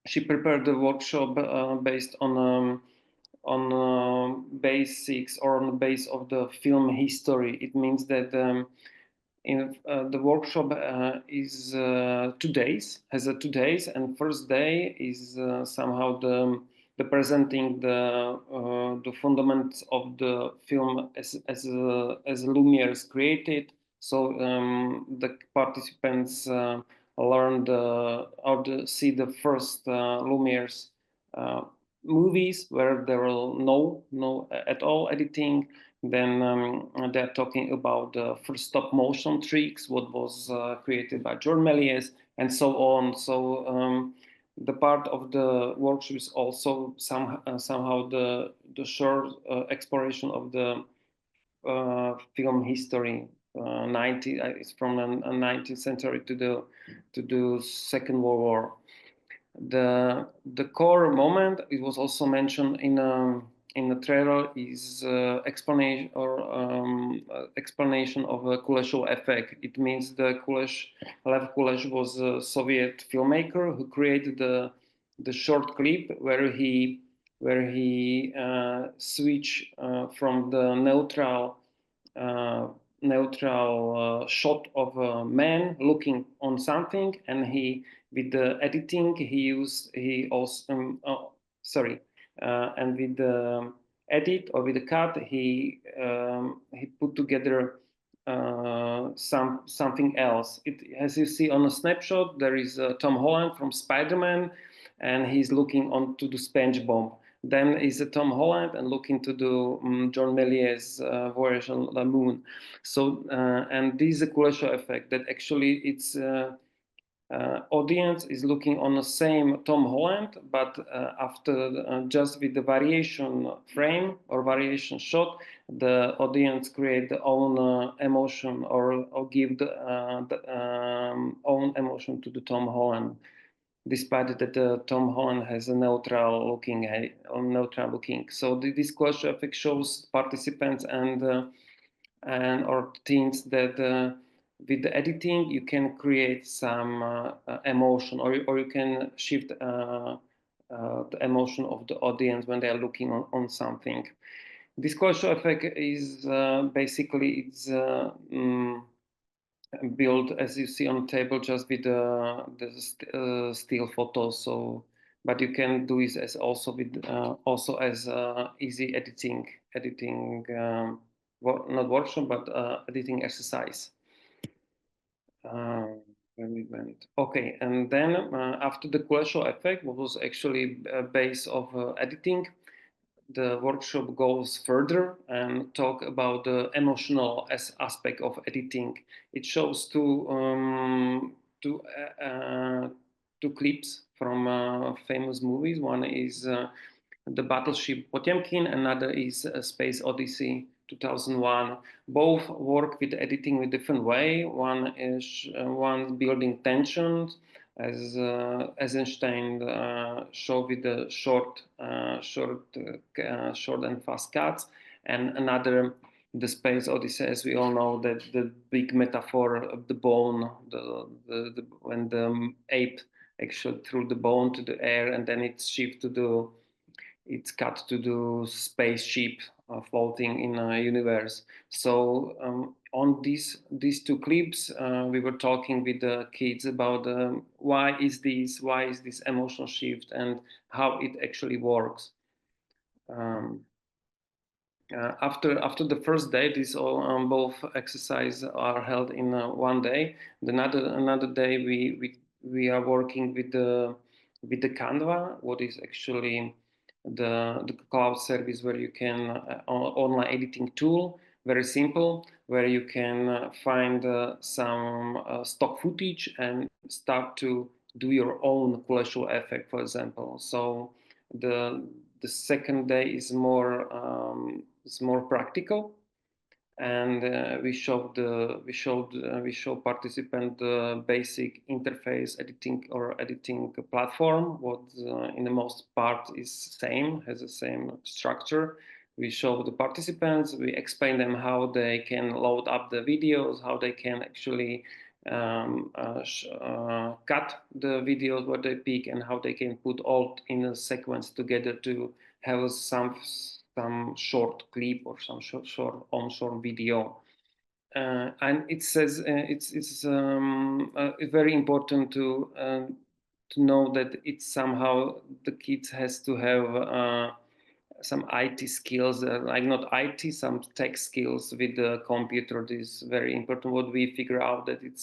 S4: she prepared the workshop based on basics or on the base of the film history. It means that the workshop is 2 days, has 2 days, and first day is somehow the presenting the fundamentals of the film as Lumière's created. So the participants learned how to see the first Lumière's movies where there were no at all editing. Then they're talking about the first stop motion tricks, what was created by George Méliès, and so on. So the part of the workshop is also somehow the short exploration of the film history. It's from the 19th century to the Second World War. The core moment, it was also mentioned in the trailer, is explanation of the 𝗂𝗁𝗄 effect. It means the Lev 𝗂𝗁𝗄 was a Soviet filmmaker who created the short clip where he switched from the neutral shot of a man looking on something, and with the editing and with the edit or with the cut he put together something else. As you see on a snapshot, there is Tom Holland from Spider-Man, and he's looking onto the SpongeBob. Then is Tom Holland and looking to the John Méliès's Voyage on the Moon. So and this is a 𝗂𝗁𝗄 effect, that actually it's audience is looking on the same Tom Holland, but after just with the variation frame or variation shot, the audience create their own emotion or give the own emotion to the Tom Holland, despite that Tom Holland has a neutral looking. So this 𝗂𝗁𝗄 effect shows participants and or teams that with the editing you can create some emotion, or you can shift the emotion of the audience when they are looking on something. This 𝗂𝗁𝗄 effect is basically built, as you see on the table, just with the still photos. So, but you can do it as also as easy editing not workshop, but editing exercise. When we went, okay, and then after the 𝗂𝗁𝗄 effect, what was actually a base of editing, the workshop goes further and talk about the emotional aspect of editing. It shows two clips from famous movies. One is the battleship Potemkin, another is Space Odyssey 2001. Both work with editing in a different way. One is building tensions, as Eisenstein showed with the short and fast cuts, and another, the Space Odyssey, as we all know, that the big metaphor of the bone, when the ape actually threw the bone to the air, and then it's cut to the spaceship floating in a universe. So on these two clips, we were talking with the kids about why is this emotional shift and how it actually works. After the first day, both exercises are held in one day. Another day we are working with the Canva, what is actually the cloud service where you can online editing tool, very simple, where you can find some stock footage and start to do your own 𝗂𝗁𝗄 effect, for example. So the second day is more practical, and we show participant the basic interface editing platform. What in the most part is same, has the same structure. We show the participants, we explain them how they can load up the videos, how they can actually cut the videos what they pick, and how they can put all in a sequence together to have some short clip or some short video. And it says it's very important to know that it's somehow the kids has to have some IT skills, like not IT, some tech skills with the computer. This is very important. What we figure out that it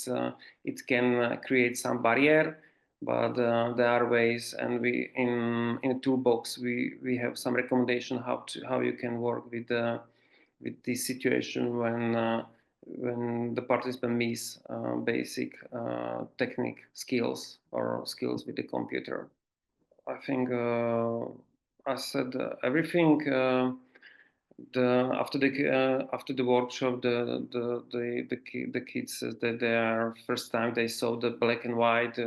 S4: can create some barrier, but there are ways, and we in a toolbox we have some recommendation how you can work with this situation when the participant miss basic technique skills or skills with the computer. I think I said everything. after the workshop, the kids that they are first time they saw the black and white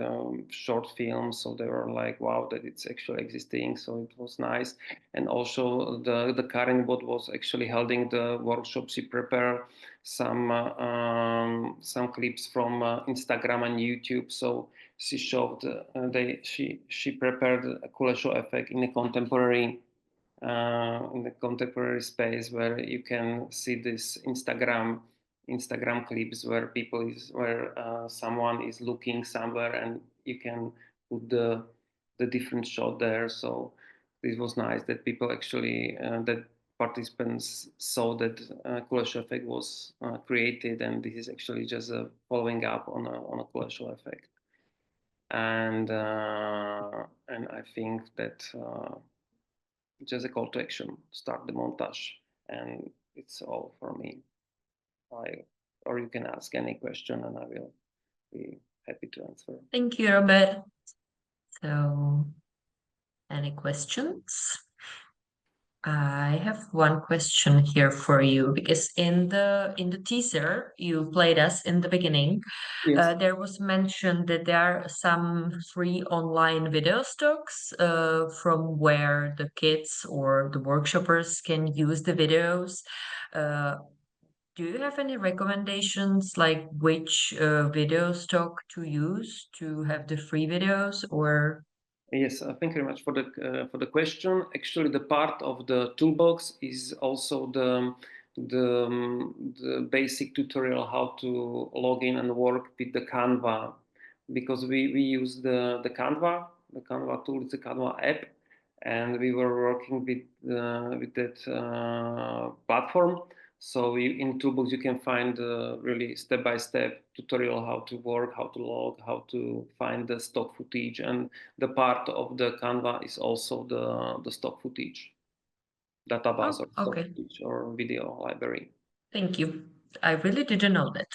S4: short films, so they were like, wow, that it's actually existing. So it was nice. And also the 𝗂𝗏𝗏 was actually holding the workshop. She prepared some clips from Instagram and YouTube. So she showed she prepared a 𝗂𝗁𝗄 effect in the contemporary space, where you can see this Instagram clips where someone is looking somewhere and you can put the different shot there. So this was nice that people actually that participants saw that 𝗂𝗁𝗄 effect was created, and this is actually just a following up on a 𝗂𝗁𝗄 effect. And I think that just a call to action, start the montage, and it's all for me. Or you can ask any question and I will be happy to answer.
S1: Thank you, Robert. So, any questions? I have one question here for you, because in the teaser you played us in the beginning,
S4: Yes.
S1: there was mentioned that there are some free online video stocks from where the kids or the workshoppers can use the videos. Do you have any recommendations, like which video stock to use to have the free videos, or?
S4: Yes, thank you very much for the question. Actually, the part of the toolbox is also the basic tutorial how to log in and work with the Canva, because we use the Canva tool. It's a Canva app, and we were working with that platform. So in Toolbox you can find really step-by-step tutorial how to work, how to log, how to find the stock footage, and the part of the Canva is also the stock footage database or stock footage or video library.
S1: Thank you. I really didn't know that.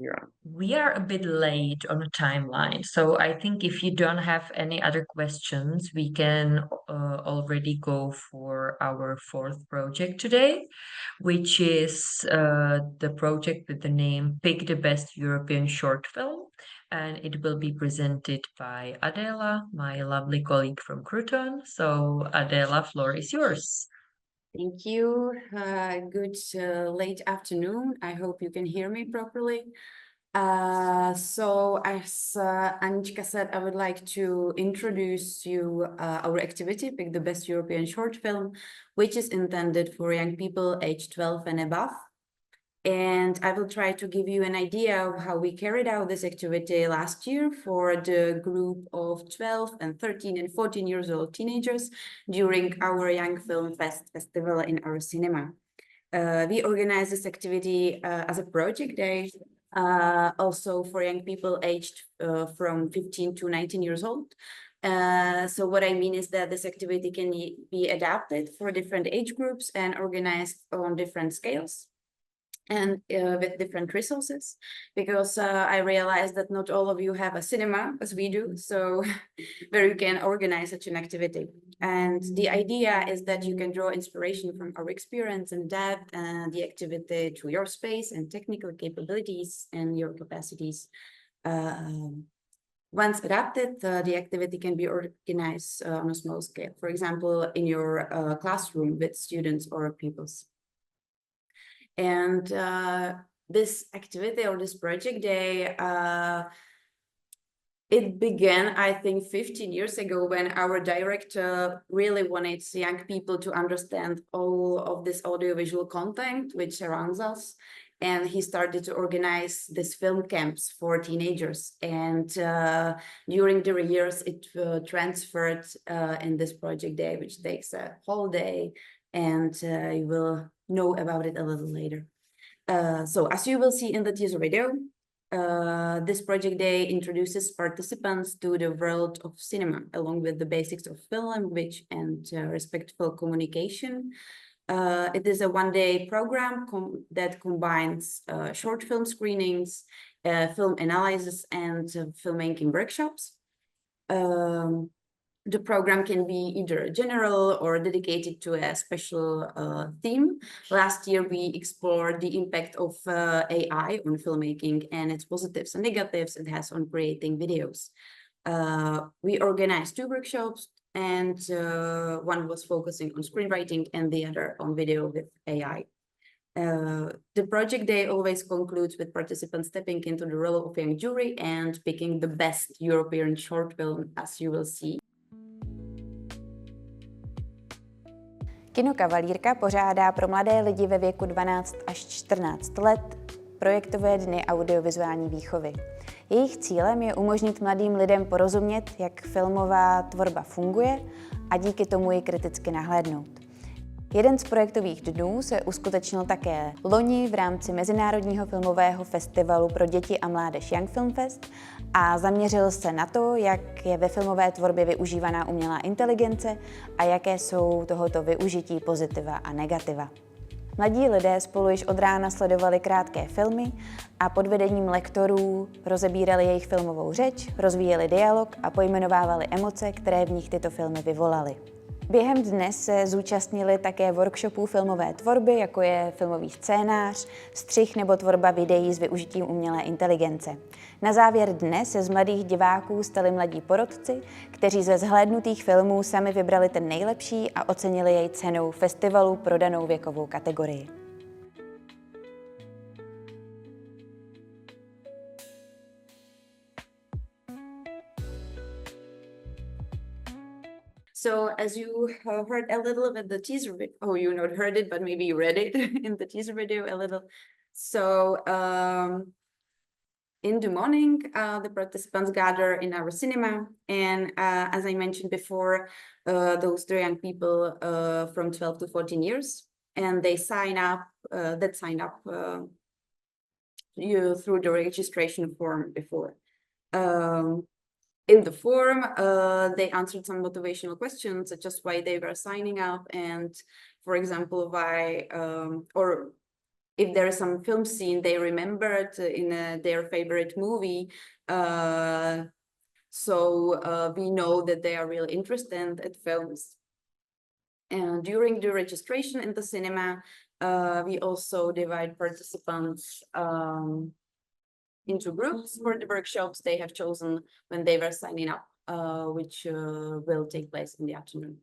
S4: Yeah.
S1: We are a bit late on the timeline, so I think if you don't have any other questions, we can already go for our fourth project today, which is the project with the name Pick the Best European Short Film, and it will be presented by Adela, my lovely colleague from Krutón. So Adela, floor is yours.
S8: Thank you. Good late afternoon. I hope you can hear me properly. So as Anička said, I would like to introduce you our activity, Pick the Best European Short Film, which is intended for young people aged 12 and above. And I will try to give you an idea of how we carried out this activity last year for the group of 12 and 13 and 14 years old teenagers during our Young Film Festival in our cinema. We organized this activity as a project day, also for young people aged from 15 to 19 years old. So what I mean is that this activity can be adapted for different age groups and organized on different scales and with different resources, because I realized that not all of you have a cinema as we do, so where you can organize such an activity. And the idea is that you can draw inspiration from our experience and adapt the activity to your space and technical capabilities and your capacities. Once adapted, the activity can be organized on a small scale, for example, in your classroom with students or pupils. And this activity or this project day, it began, I think, 15 years ago, when our director really wanted young people to understand all of this audiovisual content which surrounds us. And he started to organize these film camps for teenagers. And during the years, it transferred in this project day, which takes a whole day. And you will know about it a little later. So as you will see in the teaser video, this project day introduces participants to the world of cinema, along with the basics of film language and respectful communication. It is a one-day program that combines short film screenings, film analysis, and filmmaking workshops. The program can be either general or dedicated to a special theme. Last year, we explored the impact of AI on filmmaking and its positives and negatives it has on creating videos. We organized 2 workshops, and one was focusing on screenwriting and the other on video with AI. The project day always concludes with participants stepping into the role of young jury and picking the best European short film, as you will see.
S9: Kino 𝗂𝗶 pořádá pro mladé lidi ve věku 12 až 14 let projektové dny audiovizuální výchovy. Jejich cílem je umožnit mladým lidem porozumět, jak filmová tvorba funguje a díky tomu ji kriticky nahlédnout. Jeden z projektových dnů se uskutečnil také loni v rámci Mezinárodního filmového festivalu pro děti a mládež 𝗪𝗏𝗪Fest a zaměřil se na to, jak je ve filmové tvorbě využívaná umělá inteligence a jaké jsou tohoto využití pozitiva a negativa. Mladí lidé spolu již od rána sledovali krátké filmy a pod vedením lektorů rozebírali jejich filmovou řeč, rozvíjeli dialog a pojmenovávali emoce, které v nich tyto filmy vyvolaly. Během dne se zúčastnili také workshopů filmové tvorby, jako je filmový scénář, střih nebo tvorba videí s využitím umělé inteligence. Na závěr dne se z mladých diváků stali mladí porotci, kteří ze zhlédnutých filmů sami vybrali ten nejlepší a ocenili jej cenou festivalu pro danou věkovou kategorii.
S8: So as you heard a little bit the teaser video, oh, you not heard it, but maybe you read it in the teaser video a little. So in the morning, the participants gather in our cinema. And as I mentioned before, those are young people from 12 to 14 years. And they sign up, through the registration form before. In the form, they answered some motivational questions, such as why they were signing up, and, for example, why, or if there is some film scene they remembered in their favorite movie. So we know that they are really interested in films. And during the registration in the cinema, we also divide participants into groups for the workshops they have chosen when they were signing up, which will take place in the afternoon.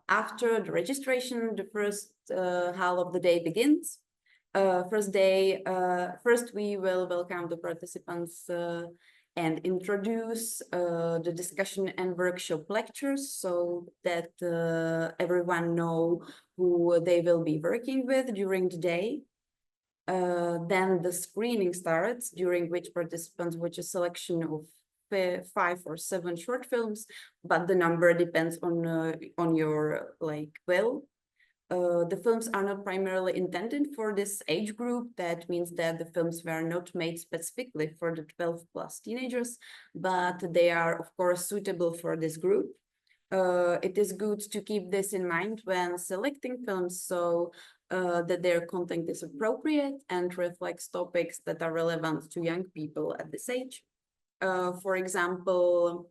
S8: After the registration, the first half of the day begins. First we will welcome the participants and introduce the discussion and workshop lectures so that everyone know who they will be working with during the day. Then the screening starts, during which participants watch a selection of 5 or 7 short films, but the number depends on your will. The films are not primarily intended for this age group. That means that the films were not made specifically for the 12+ teenagers, but they are of course suitable for this group. It is good to keep this in mind when selecting films, so that their content is appropriate and reflects topics that are relevant to young people at this age. For example,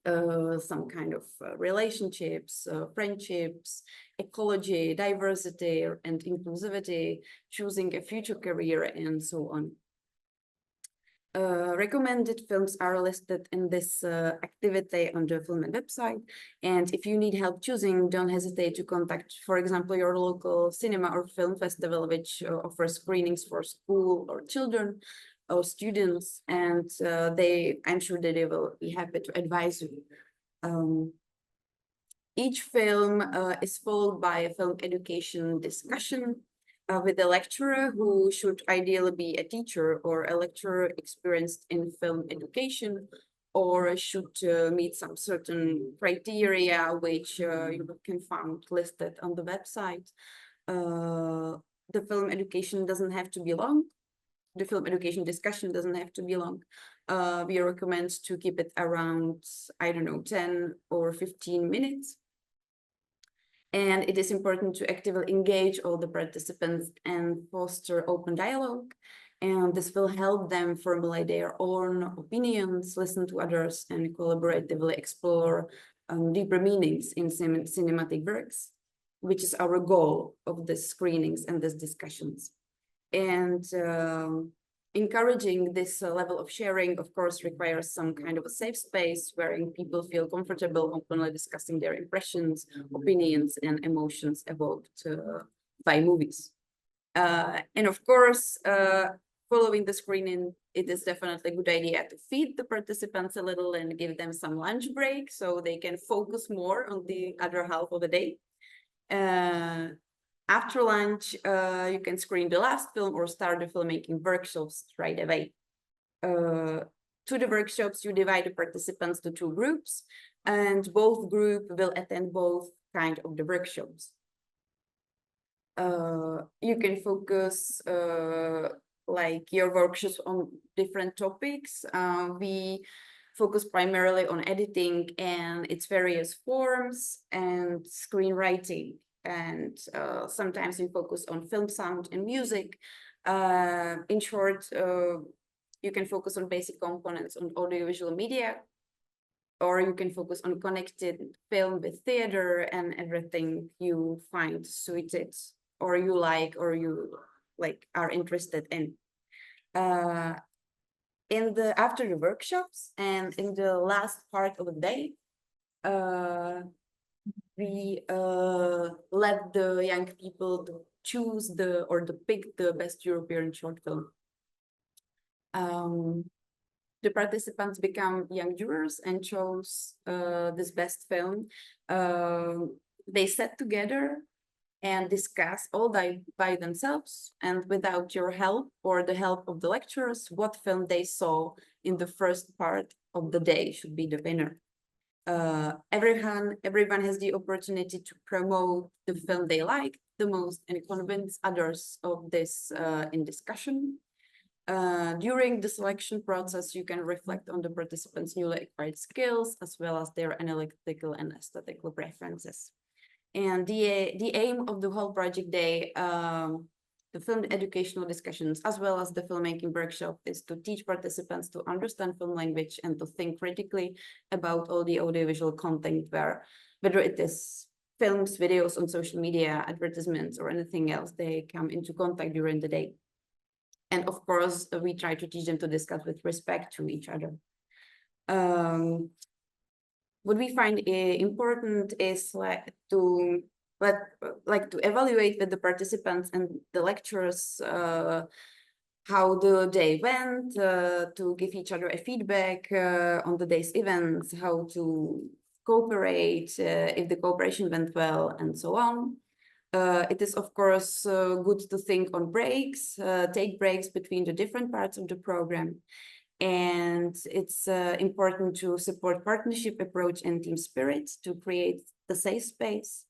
S8: some kind of relationships, friendships, ecology, diversity, and inclusivity, choosing a future career, and so on. Recommended films are listed in this activity on the FilmED website. And if you need help choosing, don't hesitate to contact, for example, your local cinema or film festival, which offers screenings for school or children or students. And I'm sure that they will be happy to advise you. Each film is followed by a film education discussion with a lecturer who should ideally be a teacher or a lecturer experienced in film education, or should meet some certain criteria which you can find listed on the website. The film education doesn't have to be long. The film education discussion doesn't have to be long. We recommend to keep it around, I don't know, 10 or 15 minutes. And it is important to actively engage all the participants and foster open dialogue. And this will help them formulate their own opinions, listen to others, and collaboratively explore deeper meanings in cinematic works, which is our goal of the screenings and these discussions. And encouraging this level of sharing, of course, requires some kind of a safe space wherein people feel comfortable openly discussing their impressions, opinions, and emotions evoked by movies. And of course, following the screening, it is definitely a good idea to feed the participants a little and give them some lunch break so they can focus more on the other half of the day. After lunch, you can screen the last film or start the filmmaking workshops right away. To the workshops, you divide the participants to 2 groups, and both groups will attend both kind of the workshops. You can focus like your workshops on different topics. We focus primarily on editing and its various forms and screenwriting. And sometimes we focus on film sound and music. In short, you can focus on basic components on audiovisual media, or you can focus on connected film with theater and everything you find suited or you like are interested in. After the workshops and in the last part of the day, we let the young people to choose to pick the best European short film. The participants become young jurors and chose this best film. They sat together and discuss all by themselves and without your help or the help of the lecturers what film they saw in the first part of the day should be the winner. Everyone has the opportunity to promote the film they like the most and convince others of this in discussion. During the selection process, you can reflect on the participants' newly acquired skills as well as their analytical and aesthetical preferences. And the aim of the whole project day, the film educational discussions, as well as the filmmaking workshop, is to teach participants to understand film language and to think critically about all the audiovisual content, whether it is films, videos on social media, advertisements, or anything else they come into contact during the day. And of course, we try to teach them to discuss with respect to each other. What we find important is to evaluate with the participants and the lecturers how the day went, to give each other a feedback on the day's events, how to cooperate, if the cooperation went well, and so on. It is, of course, good to think on breaks, take breaks between the different parts of the program. And it's important to support partnership approach and team spirit to create the safe space.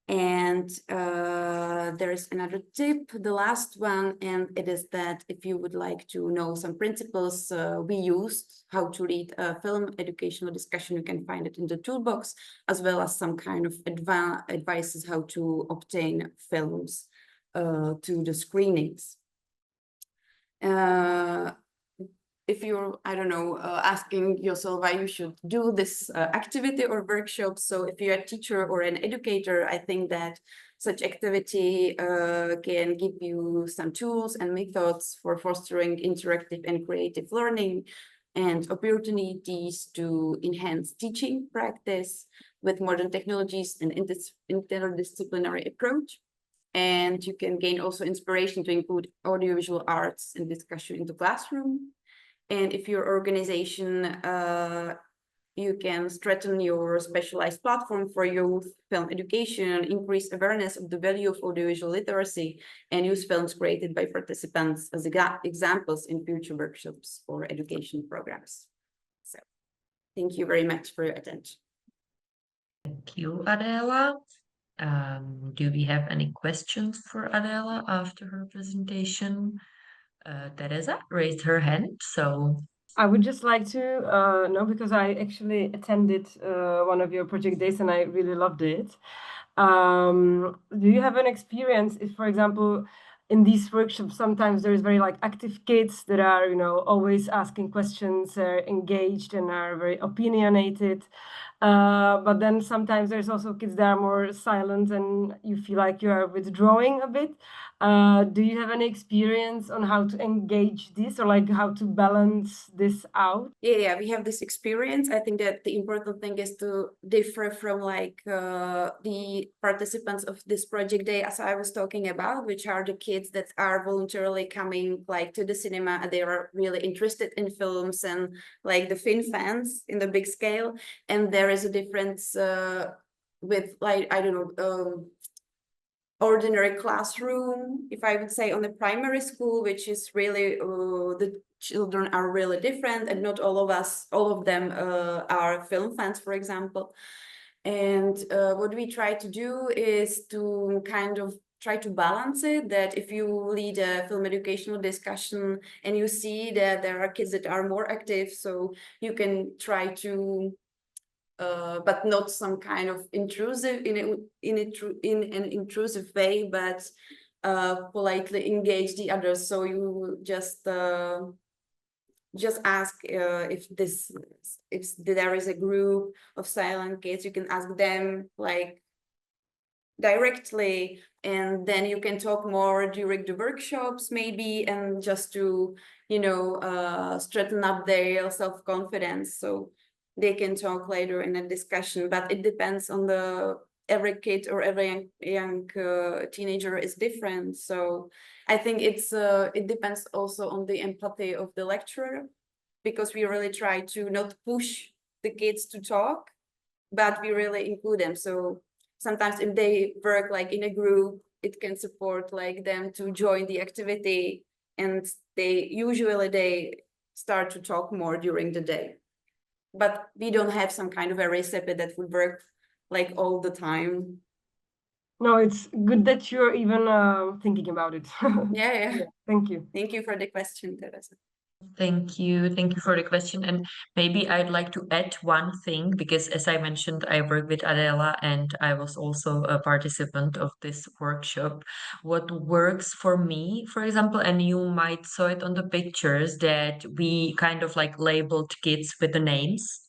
S8: And there is another tip, the last one, and it is that if you would like to know some principles we used, how to read a film educational discussion, you can find it in the toolbox, as well as some kind of advices how to obtain films to the screenings. If you're, I don't know, asking yourself why you should do this activity or workshop. So if you're a teacher or an educator, I think that such activity can give you some tools and methods for fostering interactive and creative learning and opportunities to enhance teaching practice with modern technologies and interdisciplinary approach. And you can gain also inspiration to include audiovisual arts and discussion in the classroom. And if your organization, you can strengthen your specialized platform for youth film education, increase awareness of the value of audiovisual literacy, and use films created by participants as examples in future workshops or education programs. So, thank you very much for your attention.
S1: Thank you, Adela. Do we have any questions for Adela after her presentation? Teresa raised her hand, so
S10: I would just like to know, because I actually attended one of your project days and I really loved it. Do you have an experience if, for example, in these workshops, sometimes there's very like active kids that are, you know, always asking questions, engaged and are very opinionated. But then sometimes there's also kids that are more silent and you feel like you are withdrawing a bit. Do you have any experience on how to engage this or like how to balance this out?
S8: Yeah, we have this experience. I think that the important thing is to differ from like the participants of this project day, as I was talking about, which are the kids that are voluntarily coming like to the cinema and they are really interested in films and like the film fans in the big scale. And there is a difference with like, I don't know, ordinary classroom, if I would say, on the primary school, which is really the children are really different, and not all of them are film fans, for example. And what we try to do is to kind of try to balance it, that if you lead a film educational discussion and you see that there are kids that are more active, so you can try to but not some kind of intrusive in an intrusive way, but politely engage the others. So you just ask if there is a group of silent kids, you can ask them like directly, and then you can talk more during the workshops maybe, and just to, you know, strengthen up their self-confidence. So they can talk later in a discussion, but it depends on every kid or every young teenager is different. So I think it depends also on the empathy of the lecturer, because we really try to not push the kids to talk, but we really include them. So sometimes if they work like in a group, it can support like them to join the activity, and they start to talk more during the day. But we don't have some kind of a recipe that would work like all the time.
S10: No, it's good that you're even thinking about it.
S8: Yeah.
S10: Thank you.
S8: Thank you for the question, Teresa.
S1: Thank you for the question. And maybe I'd like to add one thing, because as I mentioned, I work with Adela and I was also a participant of this workshop. What works for me, for example, and you might saw it on the pictures, that we kind of like labeled kids with the names.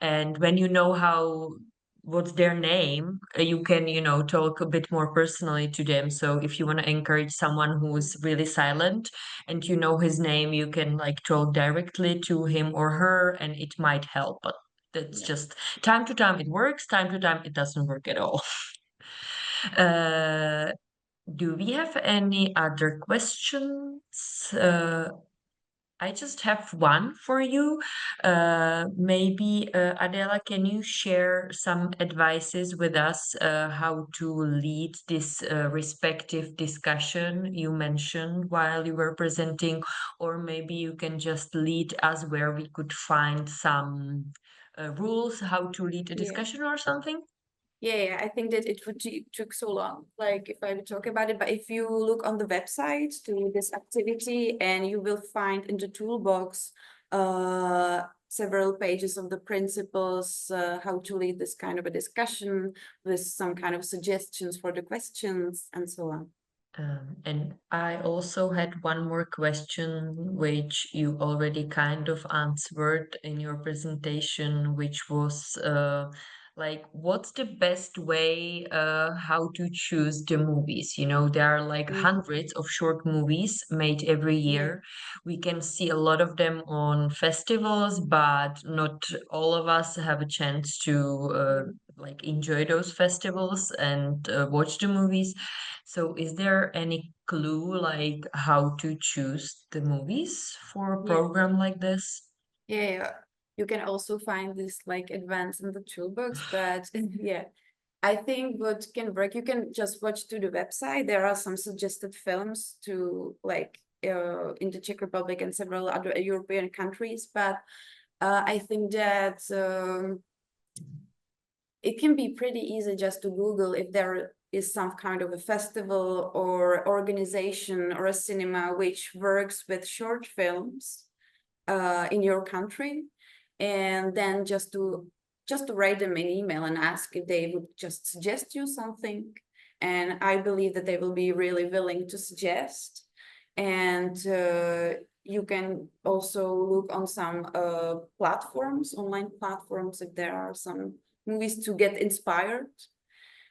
S1: And when you know what's their name, you can, you know, talk a bit more personally to them. So if you want to encourage someone who's really silent and you know his name, you can like talk directly to him or her, and it might help. But that's just time to time it works, time to time it doesn't work at all. Do we have any other questions? I just have one for you. Maybe, Adela, can you share some advices with us how to lead this respective discussion you mentioned while you were presenting, or maybe you can just lead us where we could find some rules how to lead a discussion or something?
S8: Yeah, I think that it would took so long, like if I would talk about it, but if you look on the website to this activity, and you will find in the toolbox several pages of the principles, how to lead this kind of a discussion with some kind of suggestions for the questions and so on.
S1: And I also had one more question, which you already kind of answered in your presentation, which was like, what's the best way how to choose the movies? You know, there are like hundreds of short movies made every year. We can see a lot of them on festivals, but not all of us have a chance to like enjoy those festivals and watch the movies. So is there any clue like how to choose the movies for a program like this?
S8: Yeah, you can also find this like advanced in the toolbox, but yeah, I think what can work, you can just watch to the website. There are some suggested films to like in the Czech Republic and several other European countries, but I think that it can be pretty easy just to Google if there is some kind of a festival or organization or a cinema which works with short films in your country, and then just to write them an email and ask if they would just suggest you something. And I believe that they will be really willing to suggest. And you can also look on some platforms, online platforms, if there are some movies to get inspired.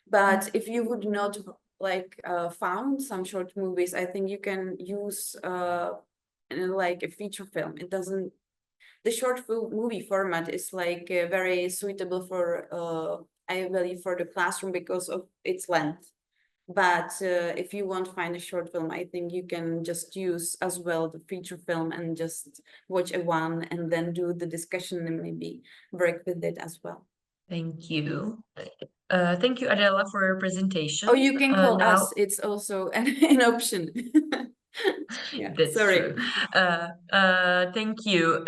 S8: But if you would not like found some short movies, I think you can use like a feature film. It doesn't, the short movie format is like very suitable for I believe for the classroom because of its length. But if you want to find a short film, I think you can just use as well the feature film and just watch a one and then do the discussion and maybe work with it as well.
S1: Thank you. Thank you, Adela, for your presentation.
S8: Oh, you can call
S1: now...
S8: us. It's also an option. Yeah,
S1: that's
S8: sorry.
S1: true. Thank you.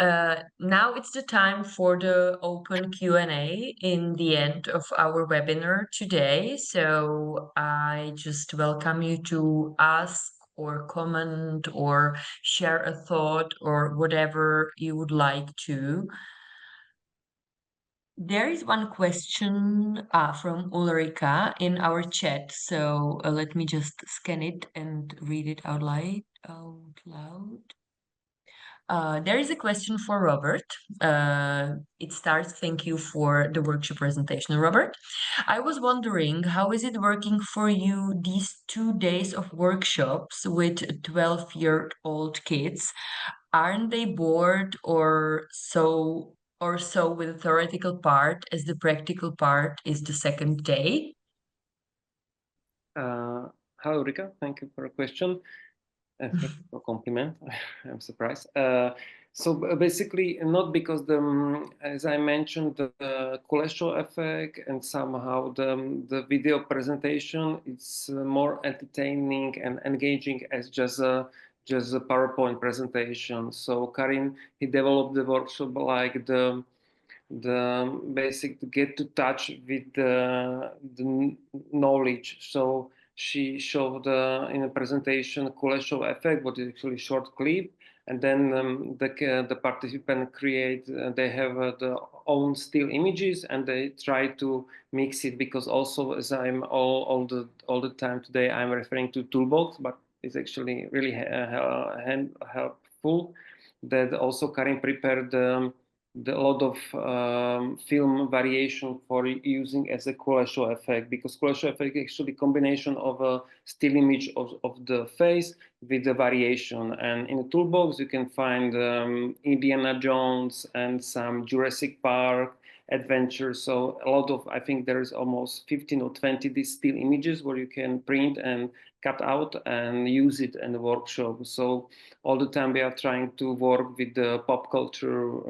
S1: Now it's the time for the open Q&A in the end of our webinar today. So I just welcome you to ask or comment or share a thought or whatever you would like to. There is one question from Ulrika in our chat, so let me just scan it and read it out loud. There is a question for Robert. It starts, thank you for the workshop presentation, Robert. I was wondering, how is it working for you these 2 days of workshops with 12-year-old kids? Aren't they bored or so with the theoretical part as the practical part is the second day?
S4: Hello, Rika. Thank you for a question. Thank you for a compliment. I'm surprised. So basically, not because as I mentioned, the 𝗂𝗁𝗄 effect and somehow the video presentation, it's more entertaining and engaging as just a PowerPoint presentation. So Karin, he developed the workshop like the basic to get to touch with the knowledge. So she showed in a presentation 𝗂𝗁𝗄 effect, what is actually short clip, and then the participant create. They have their own still images, and they try to mix it, because also as I'm all the time today I'm referring to toolbox, but it's actually really helpful that also Karin prepared a lot of film variation for using as a 𝗂𝗁𝗄 effect, because 𝗂𝗁𝗄 effect is actually a combination of a still image of the face with the variation. And in the toolbox you can find Indiana Jones and some Jurassic Park adventure. So a lot of, I think there is almost 15 or 20 these still images where you can print and cut out and use it in the workshop. So all the time we are trying to work with the pop culture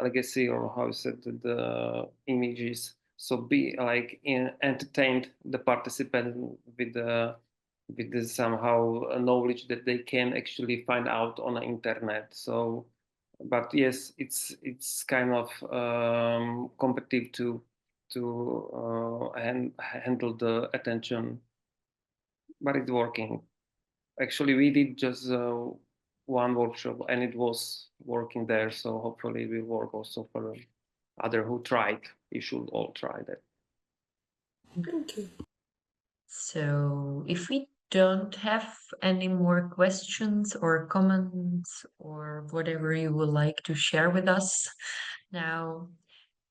S4: legacy, or how is it, the images. So be like entertained the participant with the somehow knowledge that they can actually find out on the internet. So, but yes, it's kind of competitive to handle the attention, but it's working. Actually, we did just one workshop and it was working there. So hopefully it will work also for other who tried. You should all try that.
S1: Okay. So if we don't have any more questions or comments or whatever you would like to share with us now,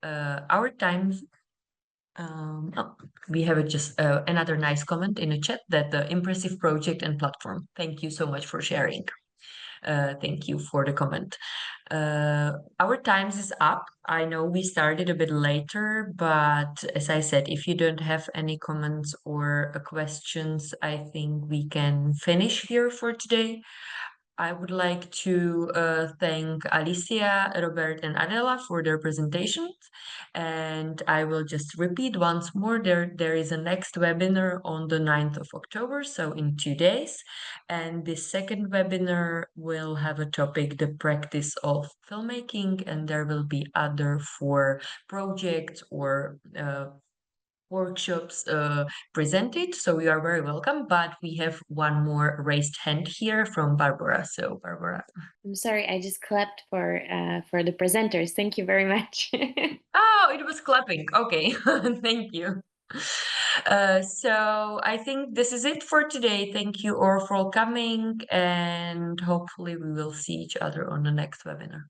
S1: our time. We have just another nice comment in the chat that the impressive project and platform. Thank you so much for sharing. Thank you for the comment. Our times is up. I know we started a bit later, but as I said, if you don't have any comments or questions, I think we can finish here for today. I would like to thank Alicia, Robert, and Adela for their presentations. And I will just repeat once more, there is a next webinar on the 9th of October, so in 2 days. And this second webinar will have a topic, the practice of filmmaking, and there will be other 4 projects or workshops presented, so you are very welcome. But we have one more raised hand here from Barbara. So Barbara.
S11: I'm sorry, I just clapped for the presenters. Thank you very much.
S1: Oh, it was clapping. Okay, thank you. So I think this is it for today. Thank you all for coming, and hopefully we will see each other on the next webinar.